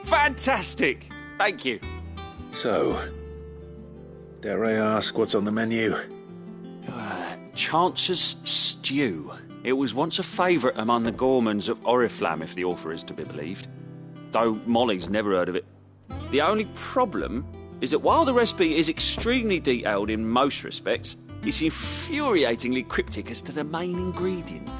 Fantastic! Thank you. So, dare I ask what's on the menu? Chance's Stew. It was once a favourite among the gourmands of Oriflamme, if the author is to be believed. Though Molly's never heard of it. The only problem is that while the recipe is extremely detailed in most respects, it's infuriatingly cryptic as to the main ingredient.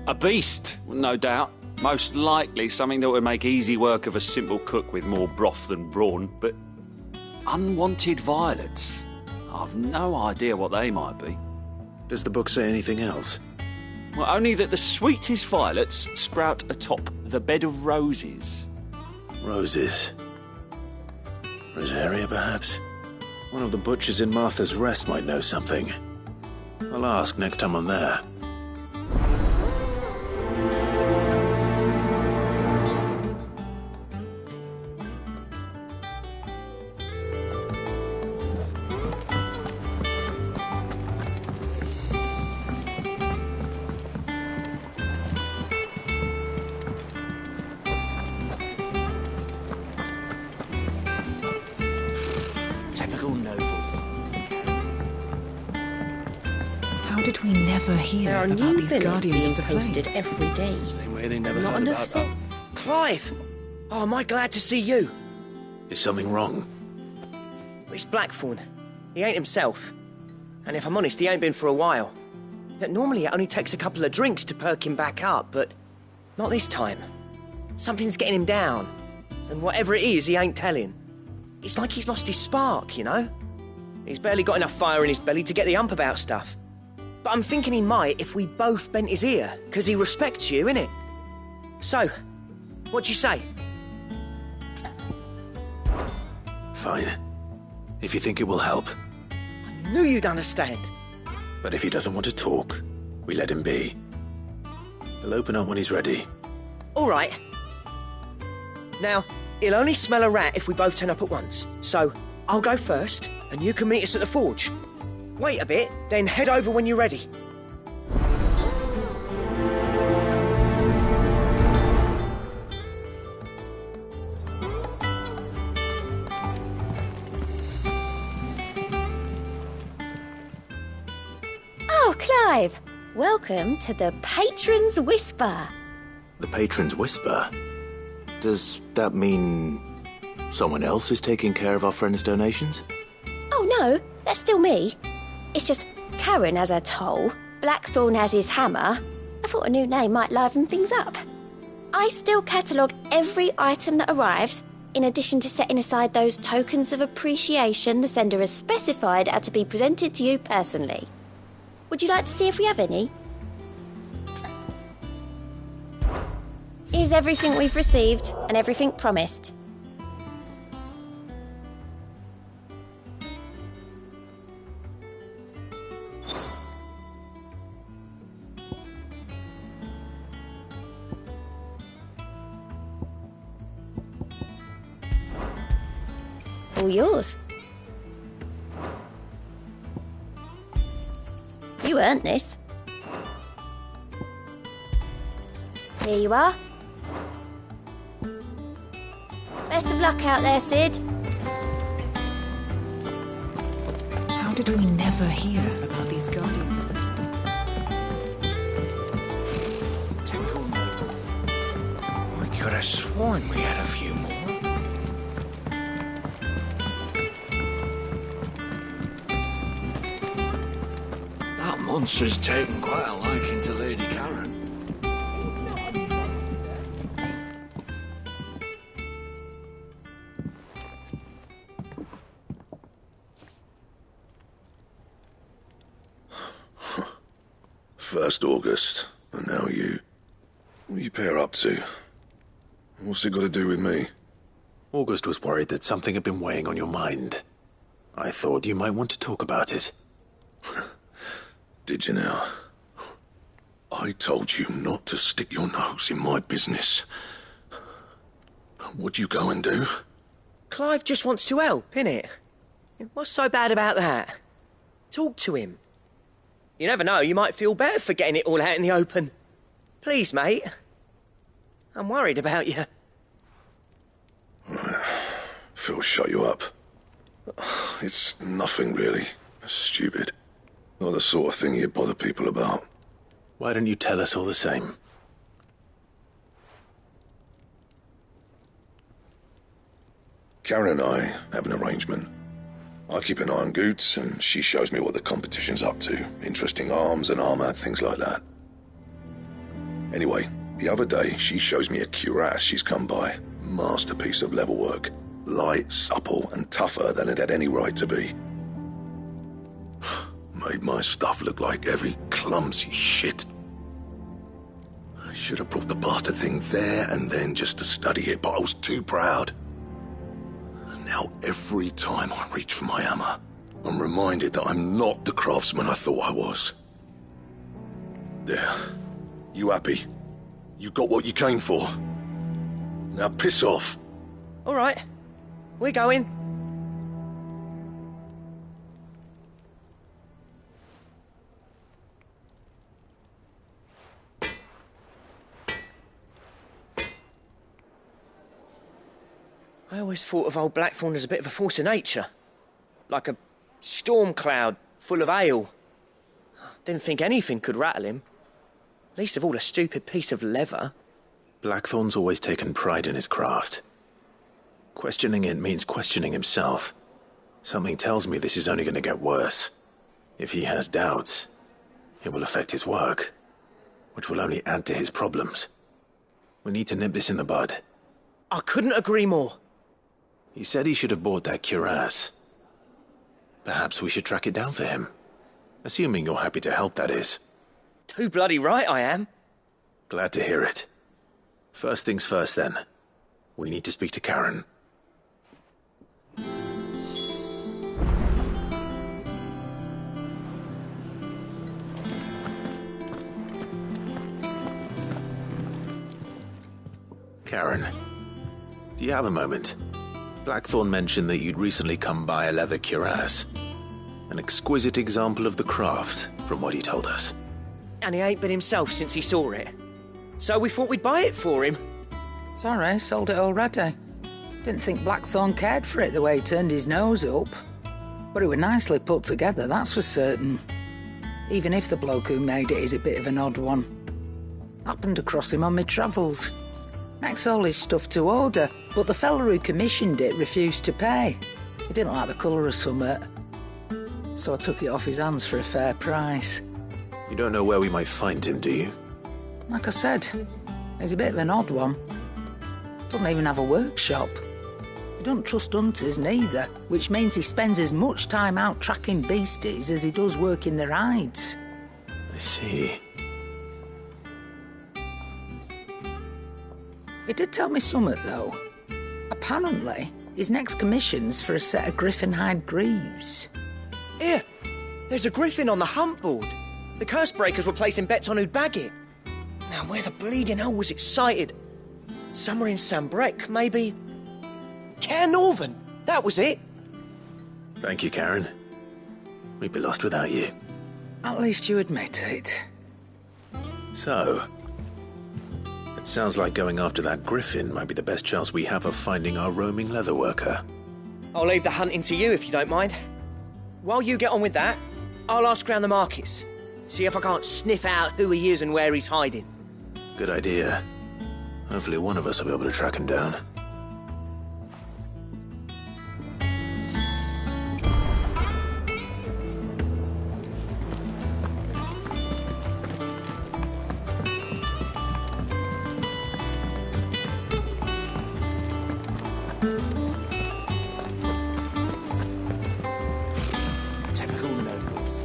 A beast, no doubt. Most likely something that would make easy work of a simple cook with more broth than brawn, but unwanted violets. I've no idea what they might be. Does the book say anything else? Well, only that the sweetest violets sprout atop the bed of roses. Roses? Rosaria, perhaps? One of the butchers in Martha's Rest might know something. I'll ask next time I'm there. There are new villains being posted every day. Same way they never Not heard enough, about sir? that. Clive! Oh, am I glad to see you? Is something wrong? It's Blackthorn. He ain't himself. And if I'm honest, he ain't been for a while. That normally it only takes a couple of drinks to perk him back up, but not this time. Something's getting him down. And whatever it is, he ain't telling. It's like he's lost his spark, you know? He's barely got enough fire in his belly to get the ump about stuff. But I'm thinking he might if we both bent his ear, because he respects you, innit? So, what do you say? Fine. If you think it will help. I knew you'd understand. But if he doesn't want to talk, we let him be. He'll open up when he's ready. All right. Now, he'll only smell a rat if we both turn up at once. So, I'll go first, and you can meet us at the forge. Wait a bit, then head over when you're ready. Oh, Clive! Welcome to the Patron's Whisper. The Patron's Whisper? Does that mean someone else is taking care of our friend's donations? Oh, no, that's still me. It's just Karen has her toll, Blackthorn has his hammer. I thought a new name might liven things up. I still catalogue every item that arrives, in addition to setting aside those tokens of appreciation the sender has specified are to be presented to you personally. Would you like to see if we have any? Here's everything we've received and everything promised. All yours. You earned this. Here you are. Best of luck out there, Sid. How did we never hear about these guardians of the Typical nobles. I could have sworn we had a few more. That monster's taken quite a liking to Lady Karen. First August, and now you. What are you pair up to? What's it got to do with me? August was worried that something had been weighing on your mind. I thought you might want to talk about it. Did you now? I told you not to stick your nose in my business. What'd you go and do? Clive just wants to help, innit? What's so bad about that? Talk to him. You never know, you might feel better for getting it all out in the open. Please, mate. I'm worried about you. Phil shut you up. It's nothing really. Stupid. Not the sort of thing you bother people about. Why don't you tell us all the same? Karen and I have an arrangement. I keep an eye on Goots, and she shows me what the competition's up to. Interesting arms and armor, things like that. Anyway, the other day, she shows me a cuirass she's come by. Masterpiece of level work. Light, supple, and tougher than it had any right to be. Made my stuff look like every clumsy shit. I should have brought the bastard thing there and then just to study it, but I was too proud. And now every time I reach for my hammer, I'm reminded that I'm not the craftsman I thought I was. There. You happy? You got what you came for. Now piss off. All right. We're going. I always thought of old Blackthorn as a bit of a force of nature. Like a storm cloud full of hail. Didn't think anything could rattle him. Least of all a stupid piece of leather. Blackthorn's always taken pride in his craft. Questioning it means questioning himself. Something tells me this is only going to get worse. If he has doubts, it will affect his work, which will only add to his problems. We need to nip this in the bud. I couldn't agree more. He said he should have bought that cuirass. Perhaps we should track it down for him. Assuming you're happy to help, that is. Too bloody right I am. Glad to hear it. First things first, then. We need to speak to Karen. Karen, do you have a moment? Blackthorn mentioned that you'd recently come by a leather cuirass. An exquisite example of the craft, from what he told us. And he ain't been himself since he saw it. So we thought we'd buy it for him. Sorry, sold it already. Didn't think Blackthorn cared for it the way he turned his nose up. But it was nicely put together, that's for certain. Even if the bloke who made it is a bit of an odd one. Happened across him on my travels. Makes all his stuff to order, but the fella who commissioned it refused to pay. He didn't like the colour of summit. So I took it off his hands for a fair price. You don't know where we might find him, do you? Like I said, he's a bit of an odd one. Doesn't even have a workshop. He doesn't trust hunters neither, which means he spends as much time out tracking beasties as he does working their hides. I see. He did tell me something, though. Apparently, his next commission's for a set of griffin hide greaves. Here, there's a griffin on the hunt board. The curse breakers were placing bets on who'd bag it. Now, where the bleeding hell was excited? Somewhere in Sambrec, maybe? Care Northern, that was it. Thank you, Karen. We'd be lost without you. At least you admit it. So, it sounds like going after that griffin might be the best chance we have of finding our roaming leatherworker. I'll leave the hunting to you if you don't mind. While you get on with that, I'll ask around the markets. See if I can't sniff out who he is and where he's hiding. Good idea. Hopefully one of us will be able to track him down. Typical nobles.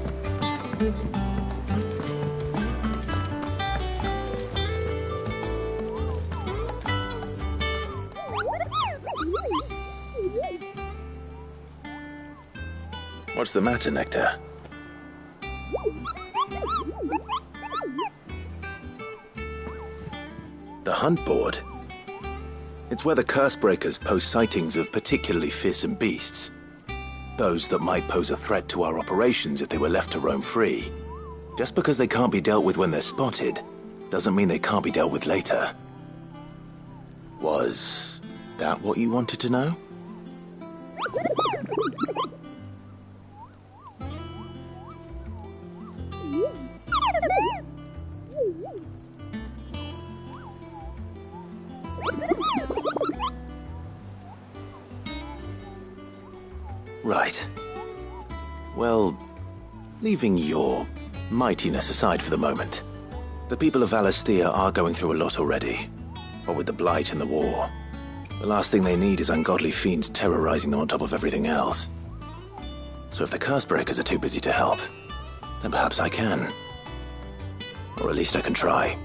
What's the matter, Nectar? The hunt board? It's where the Cursebreakers post sightings of particularly fearsome beasts. Those that might pose a threat to our operations if they were left to roam free. Just because they can't be dealt with when they're spotted, doesn't mean they can't be dealt with later. Was that what you wanted to know? Right. Well, leaving your mightiness aside for the moment, the people of Valisthea are going through a lot already. What with the Blight and the war. The last thing they need is ungodly fiends terrorizing them on top of everything else. So if the Cursebreakers are too busy to help, then perhaps I can. Or at least I can try.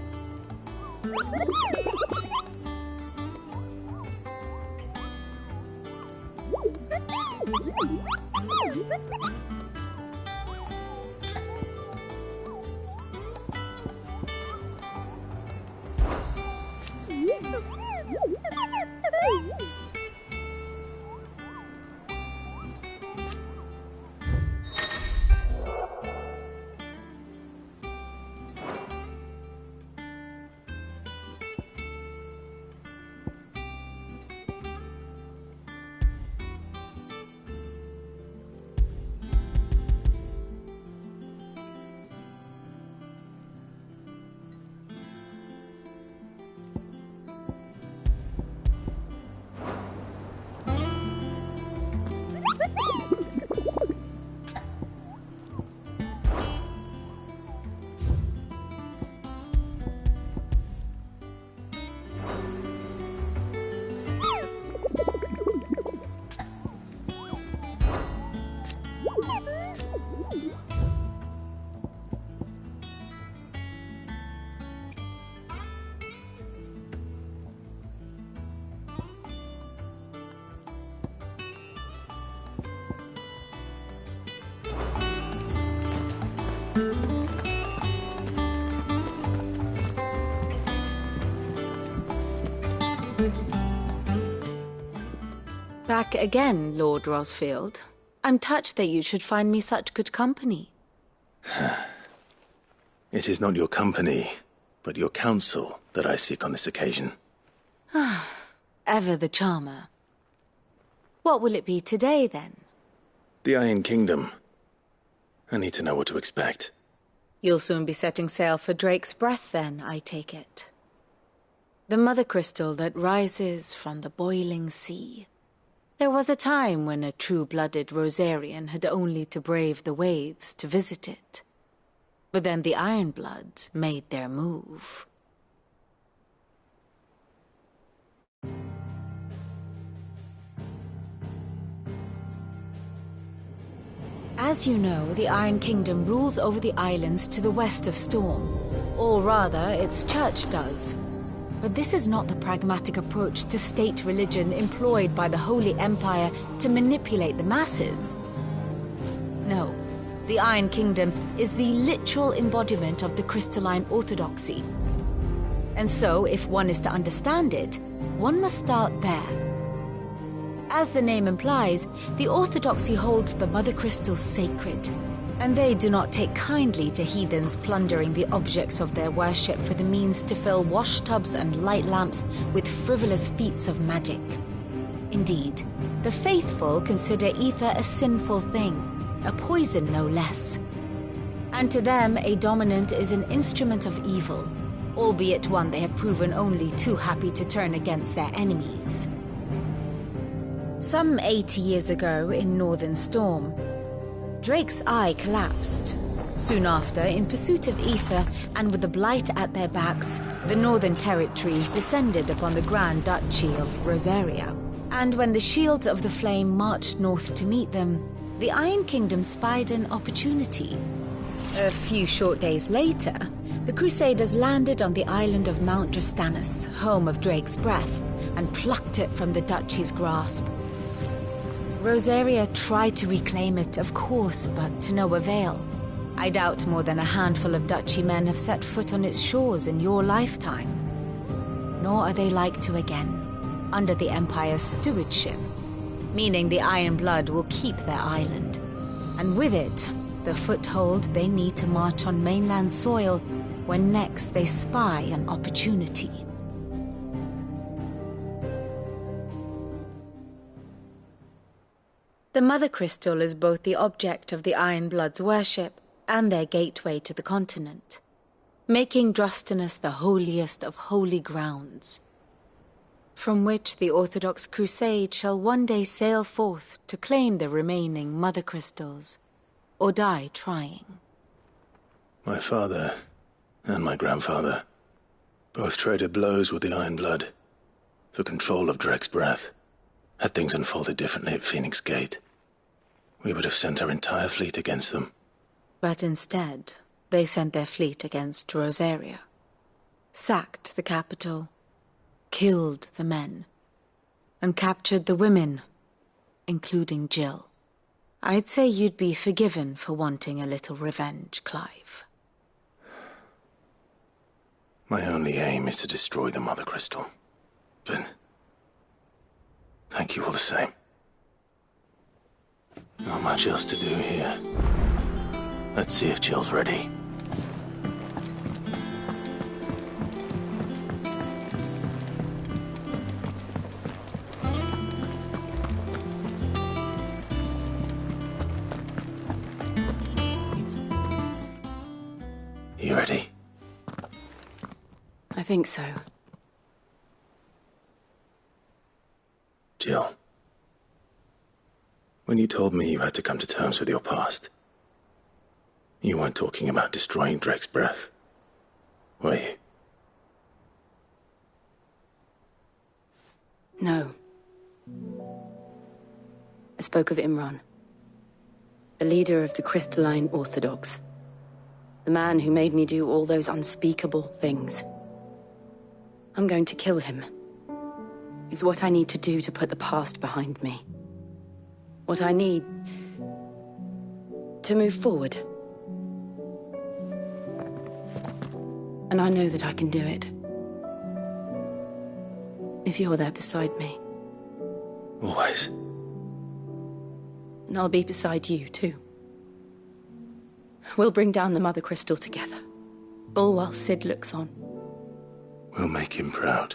Back again, Lord Rosfield. I'm touched that you should find me such good company. It is not your company, but your counsel that I seek on this occasion. Ever the charmer. What will it be today, then? The Iron Kingdom. I need to know what to expect. You'll soon be setting sail for Drake's Breath, then, I take it. The mother crystal that rises from the boiling sea. There was a time when a true-blooded Rosarian had only to brave the waves to visit it. But then the Ironblood made their move. As you know, the Iron Kingdom rules over the islands to the west of Storm. Or rather, its church does. But this is not the pragmatic approach to state religion employed by the Holy Empire to manipulate the masses. No, the Iron Kingdom is the literal embodiment of the crystalline orthodoxy. And so, if one is to understand it, one must start there. As the name implies, the orthodoxy holds the Mother Crystals sacred, and they do not take kindly to heathens plundering the objects of their worship for the means to fill washtubs and light lamps with frivolous feats of magic. Indeed, the faithful consider ether a sinful thing, a poison no less. And to them, a dominant is an instrument of evil, albeit one they have proven only too happy to turn against their enemies. Some 80 years ago in Northern Storm, Drake's eye collapsed. Soon after, in pursuit of ether and with the Blight at their backs, the Northern Territories descended upon the Grand Duchy of Rosaria. And when the Shields of the Flame marched north to meet them, the Iron Kingdom spied an opportunity. A few short days later, the Crusaders landed on the island of Mount Drastanus, home of Drake's Breath, and plucked it from the Duchy's grasp. Rosaria tried to reclaim it, of course, but to no avail. I doubt more than a handful of duchy men have set foot on its shores in your lifetime. Nor are they like to again, under the Empire's stewardship, meaning the Iron Blood will keep their island. And with it, the foothold they need to march on mainland soil when next they spy an opportunity. The Mother Crystal is both the object of the Iron Blood's worship and their gateway to the continent, making Drostenus the holiest of holy grounds, from which the Orthodox Crusade shall one day sail forth to claim the remaining Mother Crystals, or die trying. My father and my grandfather both traded blows with the Iron Blood for control of Drek's breath. Had things unfolded differently at Phoenix Gate, we would have sent our entire fleet against them. But instead, they sent their fleet against Rosaria, sacked the capital, killed the men, and captured the women, including Jill. I'd say you'd be forgiven for wanting a little revenge, Clive. My only aim is to destroy the Mother Crystal. But thank you all the same. Not much else to do here. Let's see if Jill's ready. You ready? I think so. Jill, when you told me you had to come to terms with your past, you weren't talking about destroying Drek's breath, were you? No. I spoke of Imran, the leader of the Crystalline Orthodox, the man who made me do all those unspeakable things. I'm going to kill him. It's what I need to do to put the past behind me. What I need to move forward. And I know that I can do it. If you're there beside me. Always. And I'll be beside you, too. We'll bring down the Mother Crystal together. All while Sid looks on. We'll make him proud.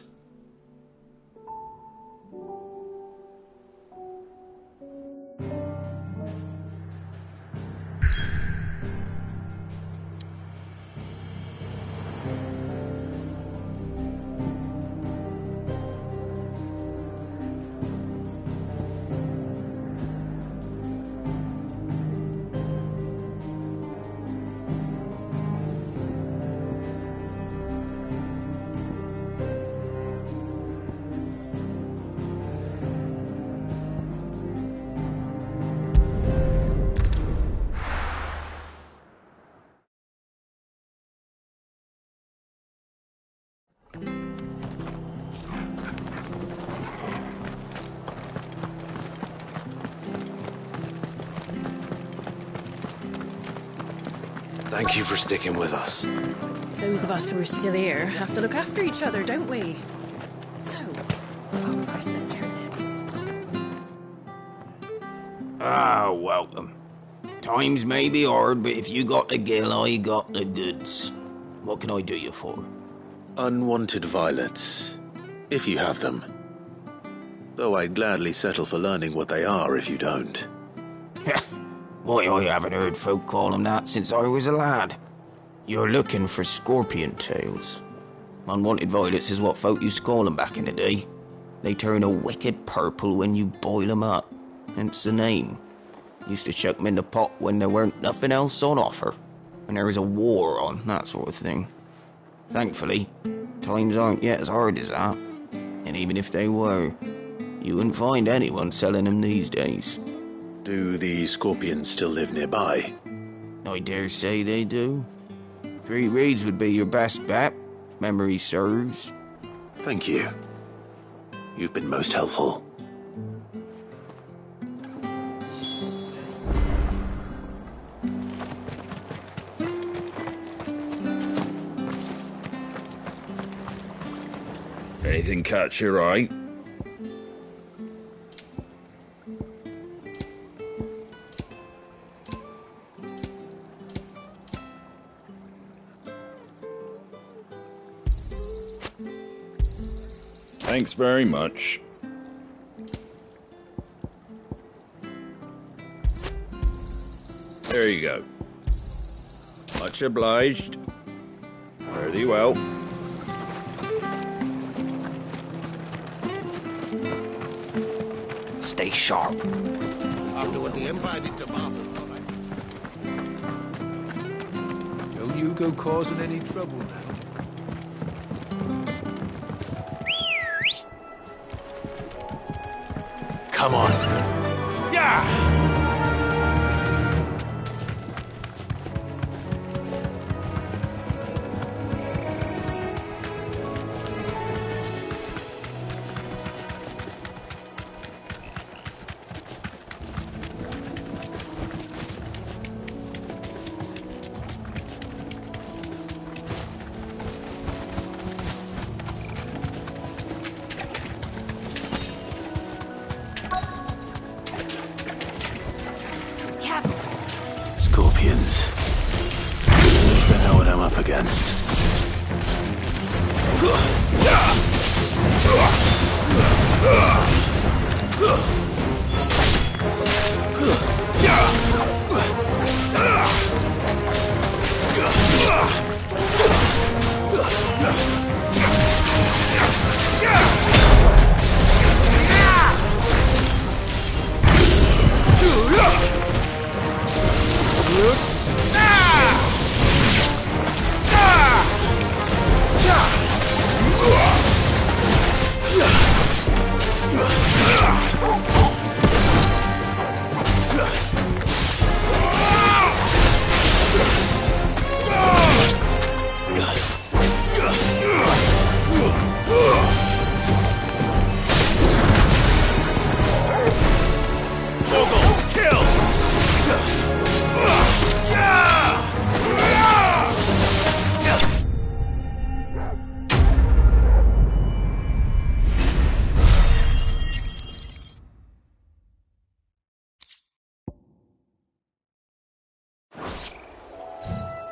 Thank you for sticking with us. Those of us who are still here have to look after each other, don't we? So, I'll press the turnips. Ah, welcome. Times may be hard, but if you got the gill, I got the goods. What can I do you for? Unwanted violets, if you have them. Though I'd gladly settle for learning what they are if you don't. Why, I haven't heard folk call them that since I was a lad. You're looking for scorpion tails. Unwanted violets is what folk used to call them back in the day. They turn a wicked purple when you boil them up, hence the name. Used to chuck them in the pot when there weren't nothing else on offer, when there was a war on, that sort of thing. Thankfully, times aren't yet as hard as that. And even if they were, you wouldn't find anyone selling them these days. Do the scorpions still live nearby? I dare say they do. 3 Reeds would be your best bet, if memory serves. Thank you. You've been most helpful. Anything catch your eye? Thanks very much. There you go. Much obliged. Fare thee well. Stay sharp. After what the Empire did to Martha. Don't you go causing any trouble now. Come on. Yeah! Scorpions. At least I know what I'm up against.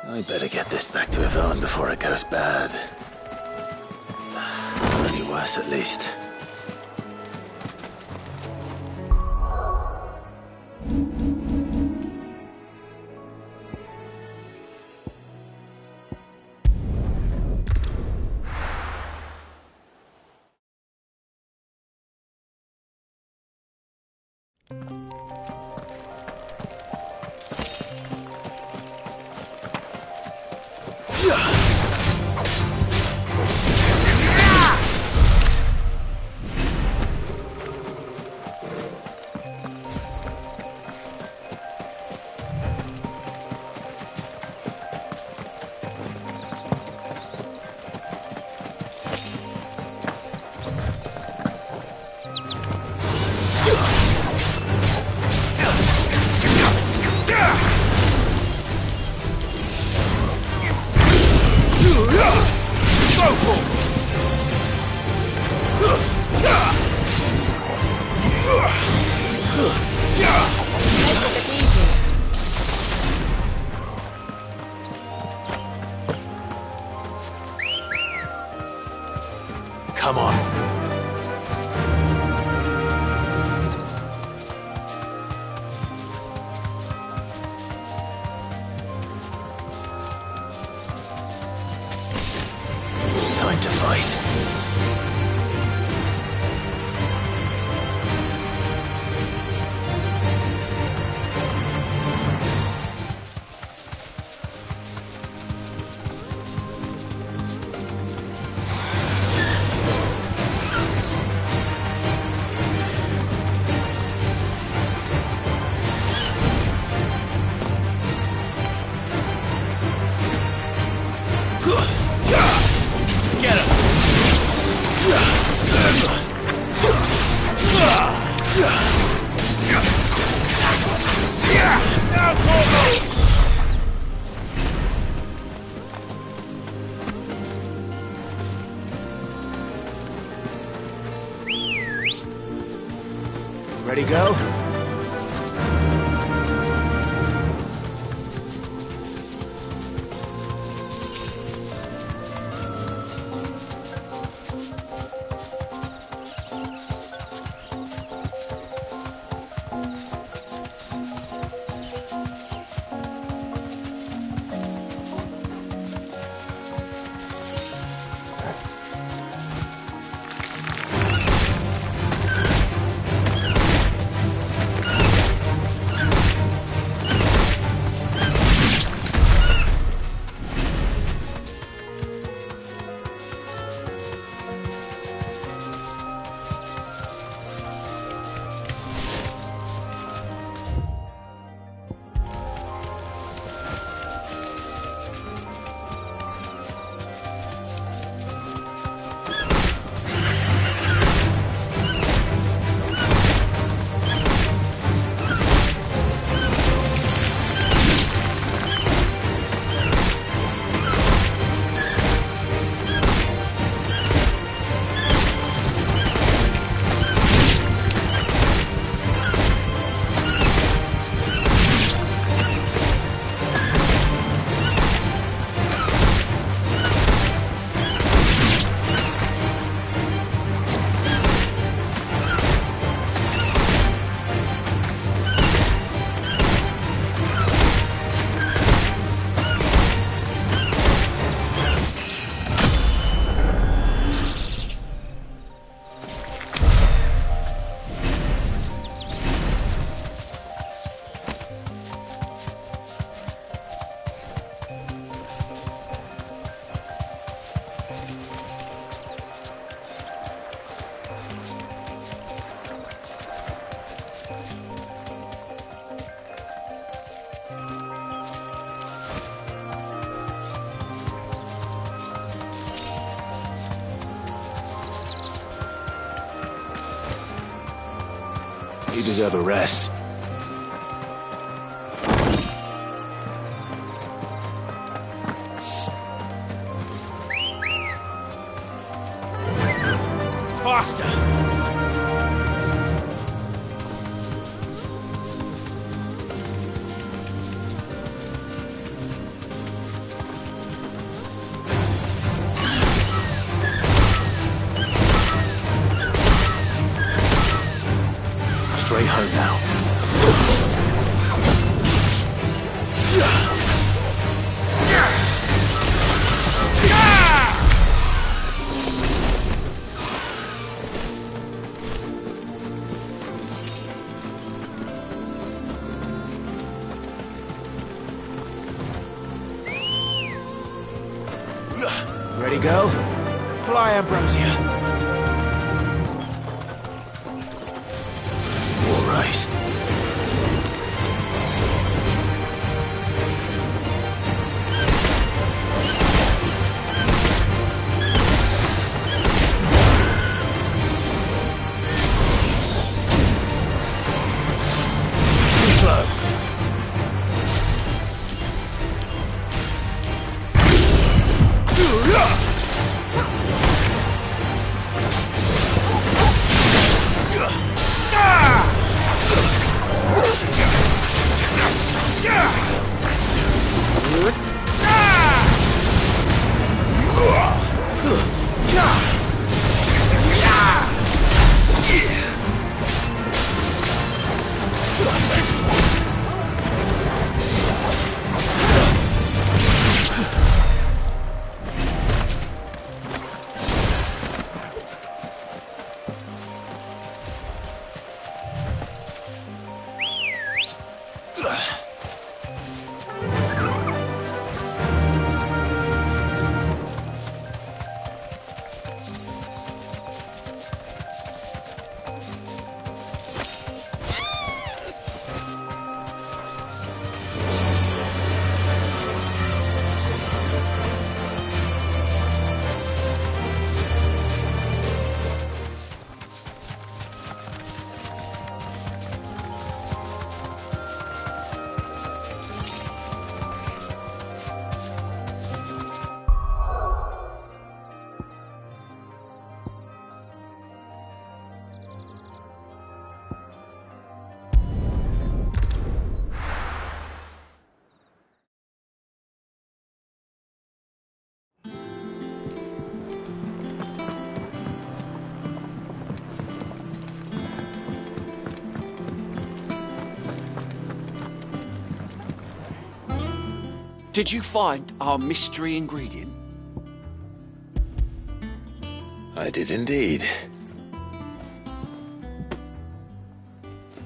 I better get this back to Yvonne before it goes bad. Or any worse, at least. Come on. Time to fight. Ready, go? You deserve a rest. Faster! Straight home now. Ready, go? Fly, Ambrosia. Right. Too slow. Did you find our mystery ingredient? I did indeed.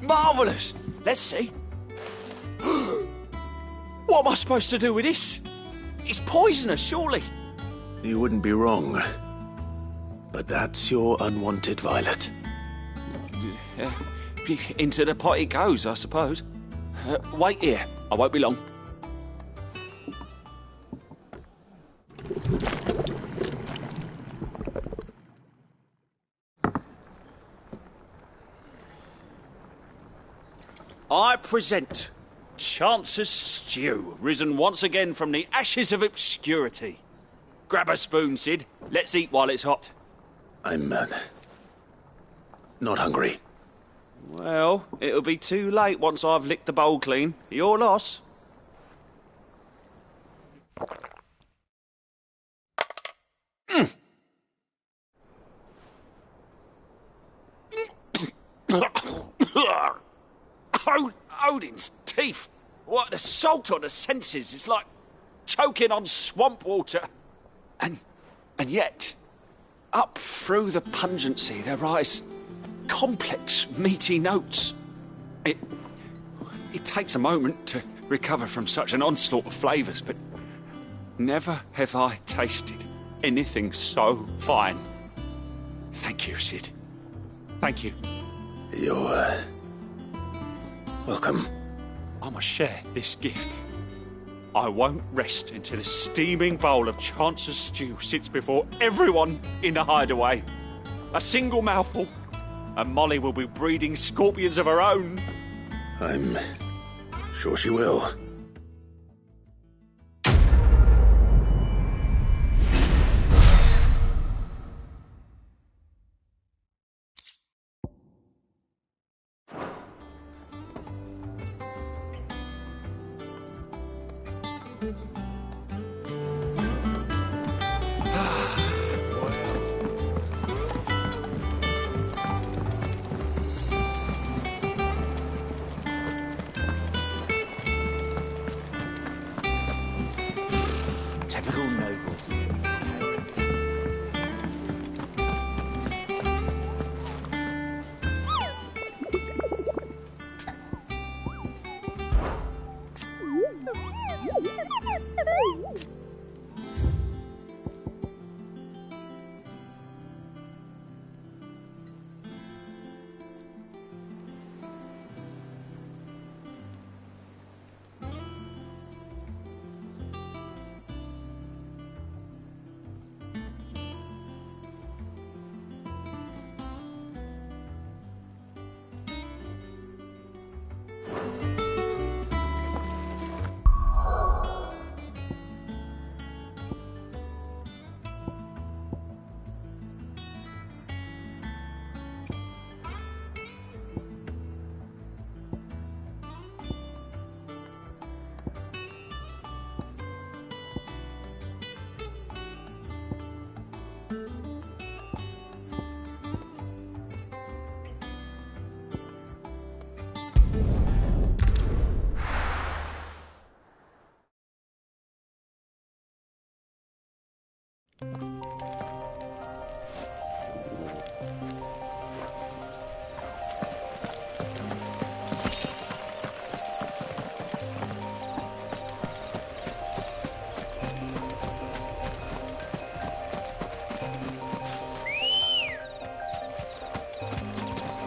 Marvellous! Let's see. What am I supposed to do with this? It's poisonous, surely. You wouldn't be wrong. But that's your unwanted violet. Into the pot it goes, I suppose. Wait here. I won't be long. I present Chance's Stew, risen once again from the ashes of obscurity. Grab a spoon, Sid. Let's eat while it's hot. I'm, not hungry. Well, it'll be too late once I've licked the bowl clean. Your loss. Odin's teeth. What, the salt on the senses. It's like choking on swamp water. And yet, up through the pungency, there rise complex, meaty notes. It takes a moment to recover from such an onslaught of flavours, but never have I tasted anything so fine. Thank you, Sid. Thank you. You're, welcome. I must share this gift. I won't rest until a steaming bowl of Chance's stew sits before everyone in the hideaway. A single mouthful, and Molly will be breeding scorpions of her own. I'm sure she will. Typical nobles.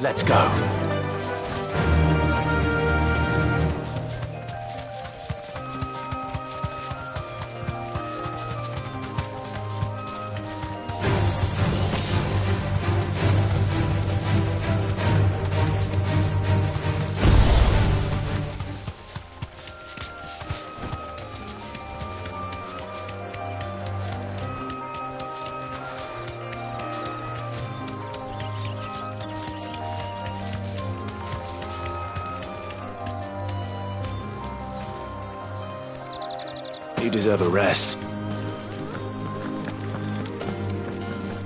Let's go. You deserve a rest.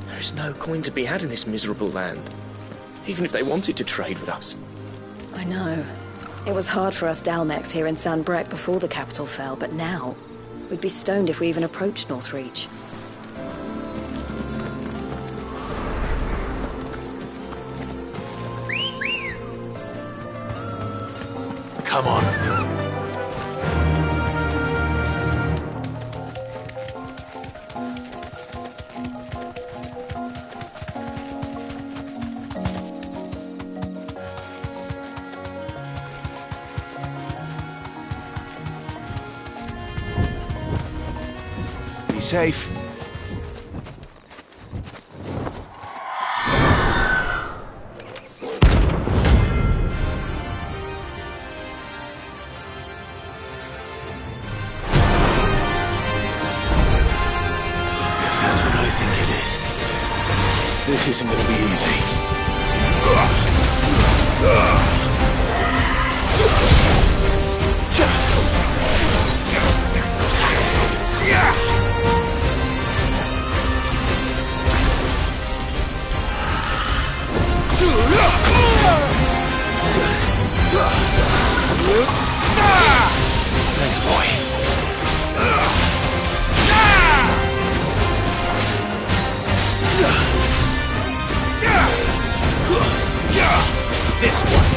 There is no coin to be had in this miserable land, even if they wanted to trade with us. I know. It was hard for us Dalmex here in San Brec before the capital fell, but now We'd be stoned if we even approached Northreach. Come on. Be safe. This isn't going to be easy. Thanks, boy. This one.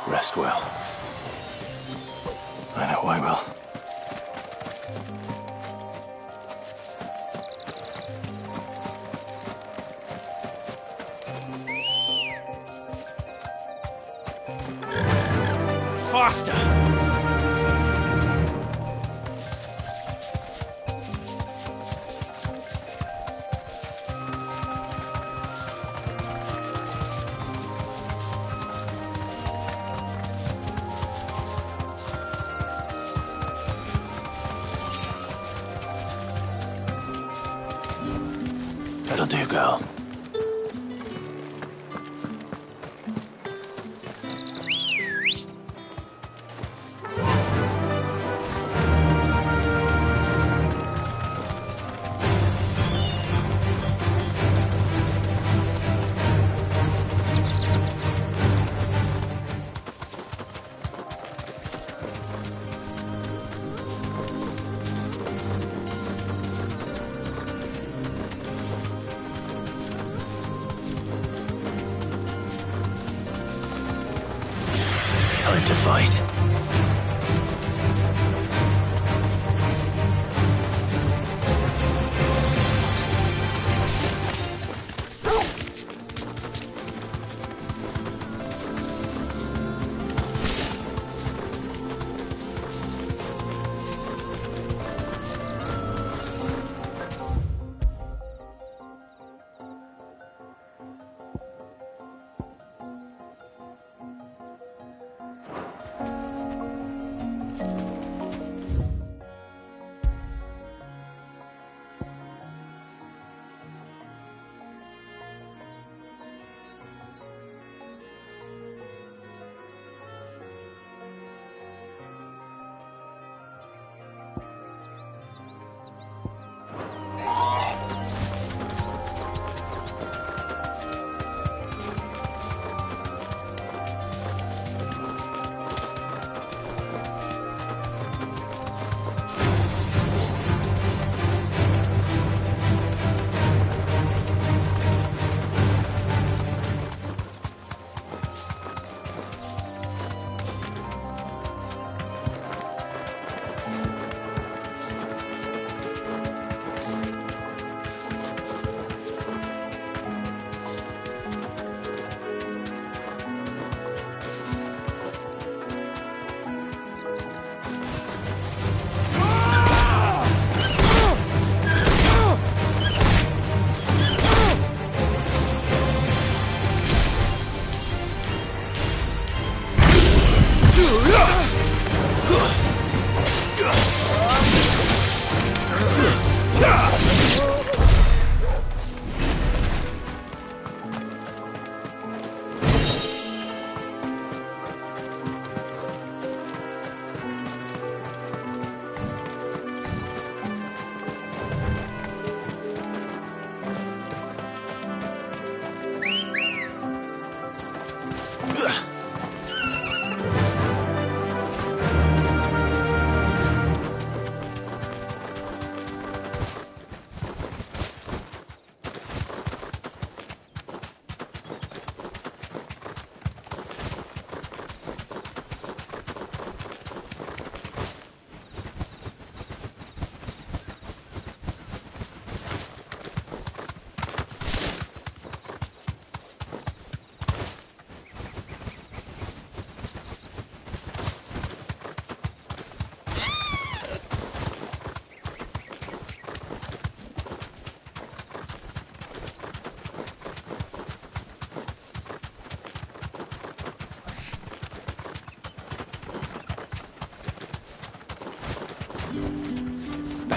Rest well. I know I will. Faster! That'll do, girl. time to fight.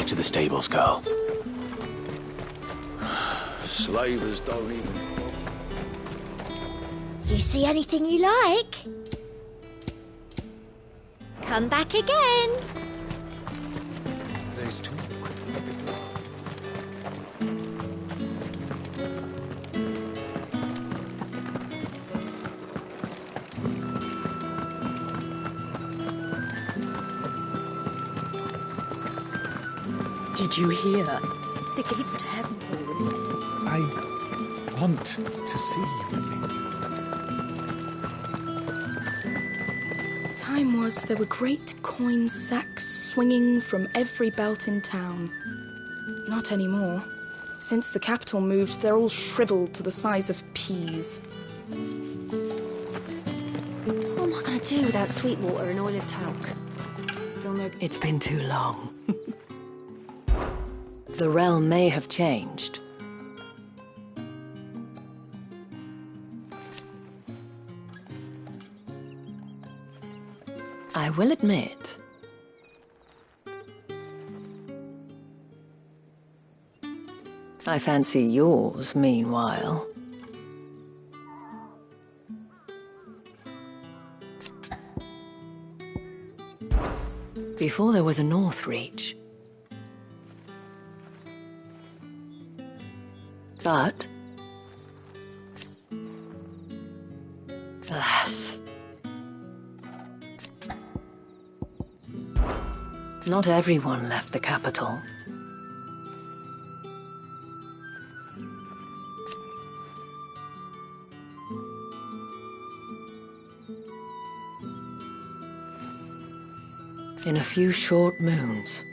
To the stables, girl. Slavers don't even... Do you see anything you like? Come back again. There's talk. Did you hear? The gates to heaven open. I want to see you again. Time was there were great coin sacks swinging from every belt in town. Not anymore. Since the capital moved, they're all shriveled to the size of peas. What am I going to do without sweet water and oil of talc? Still no... It's been too long. The realm may have changed. I will admit, I fancy yours, meanwhile. Before there was a North Reach. But alas, not everyone left the capital. In a few short moons.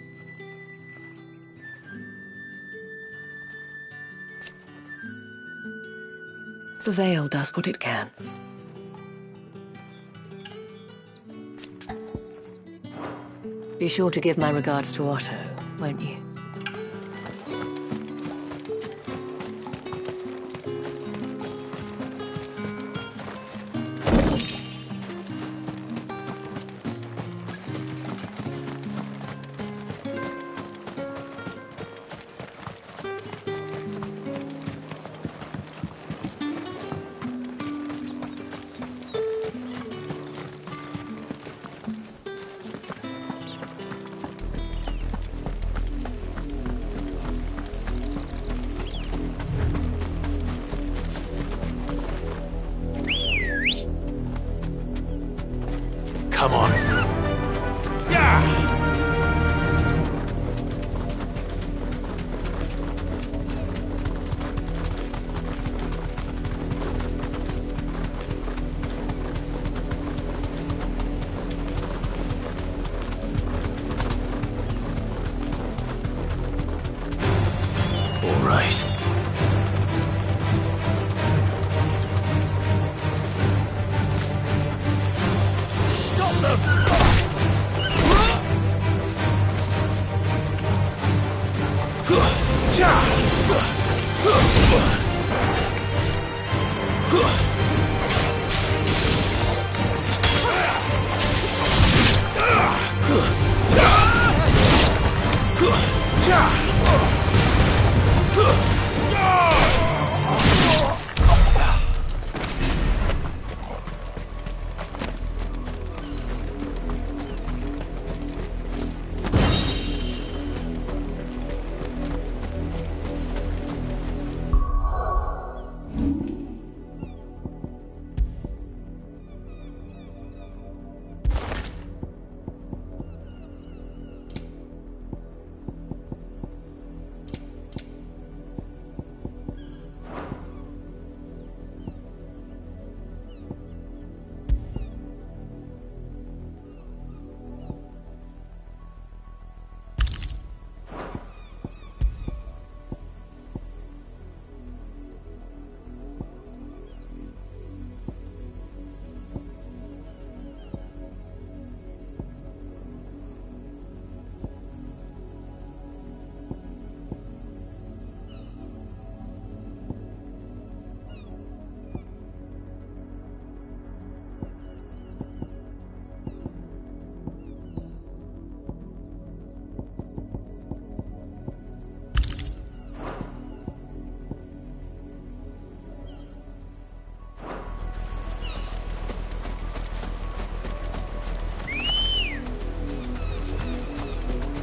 The veil does what it can. Be sure to give my regards to Otto, won't you? Come on. All right.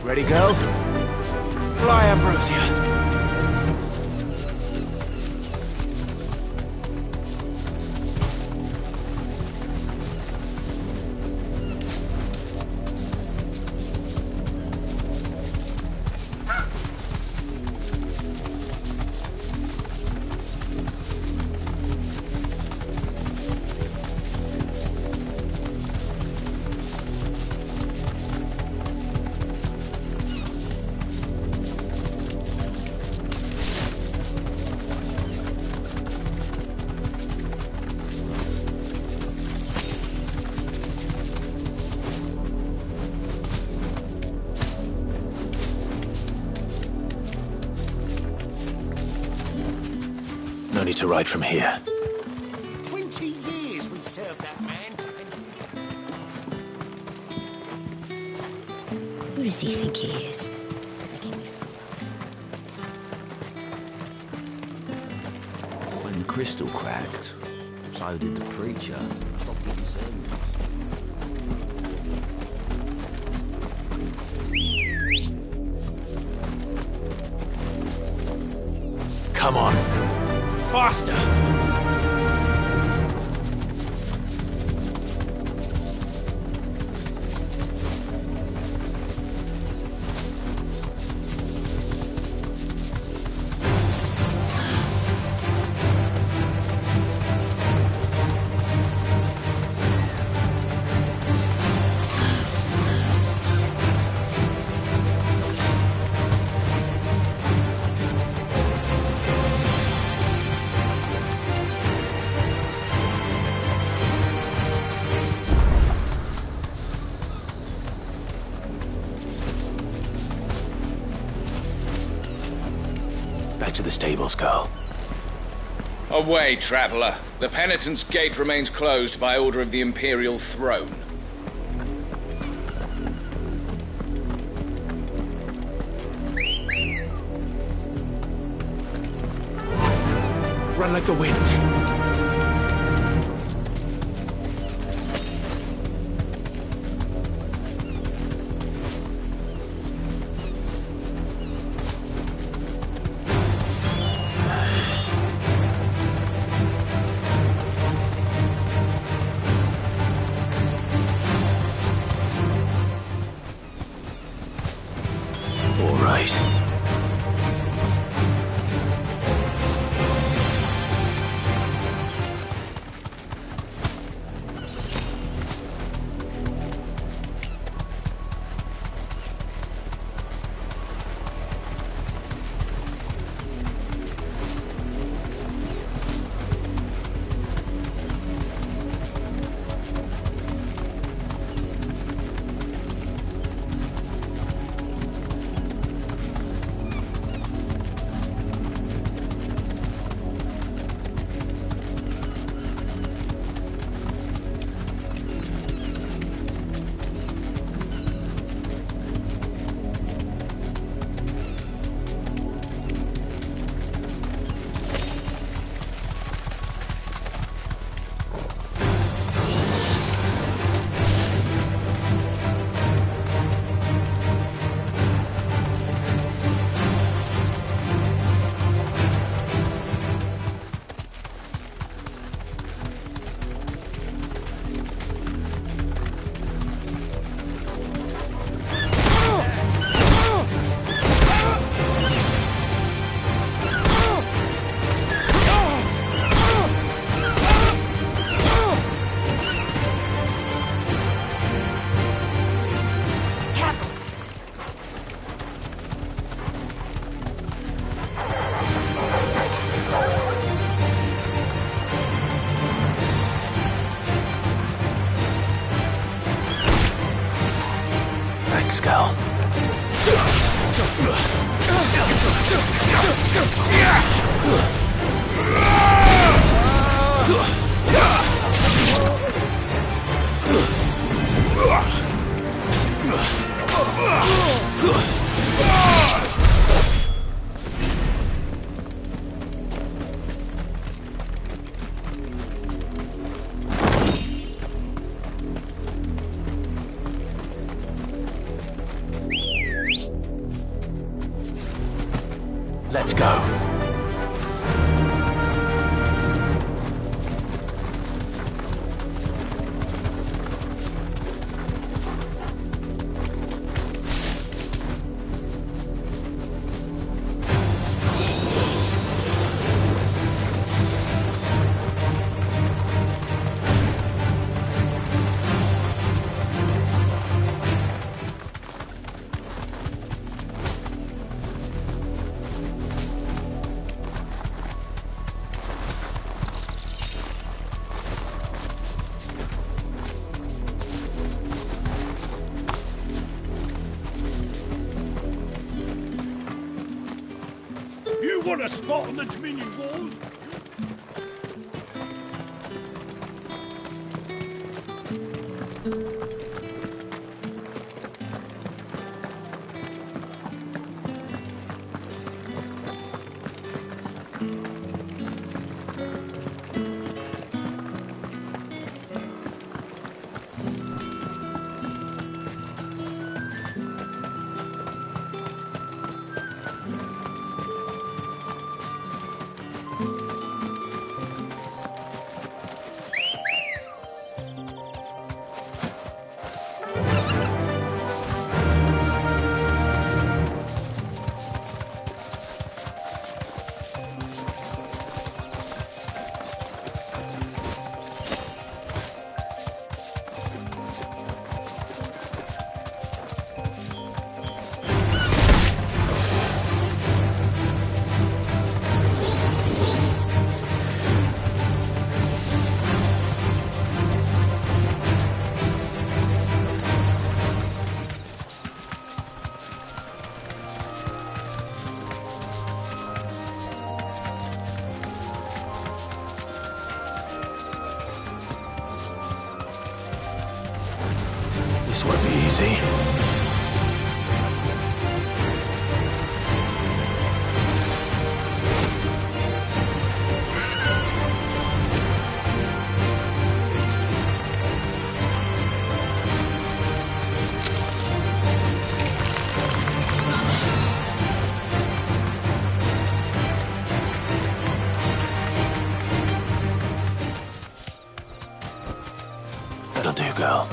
Ready, girl? Fly, Ambrosia. No need to ride from here. 20 years we served that man. Who does he think he is? When the crystal cracked, so did the preacher. Stopped giving sermons. Come on. Faster! back to the stables, girl. Away, traveler. The penitent's gate remains closed by order of the Imperial Throne. Run like the wind. Let's go. Want a spot on the Dominion walls? This won't be easy. That'll do, girl.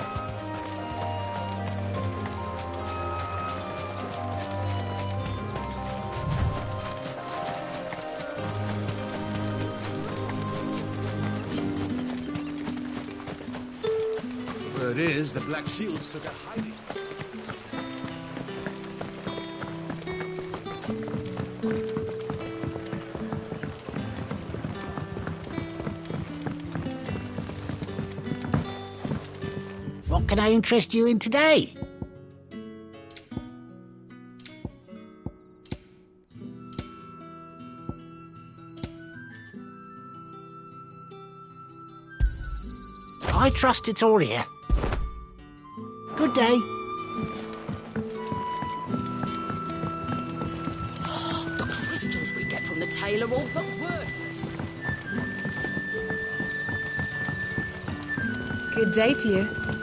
Word is, the Black Shields took a hiding. What can I interest you in today? I trust it's all here. Good day. The crystals we get from the tailor all but worthless. Good day to you.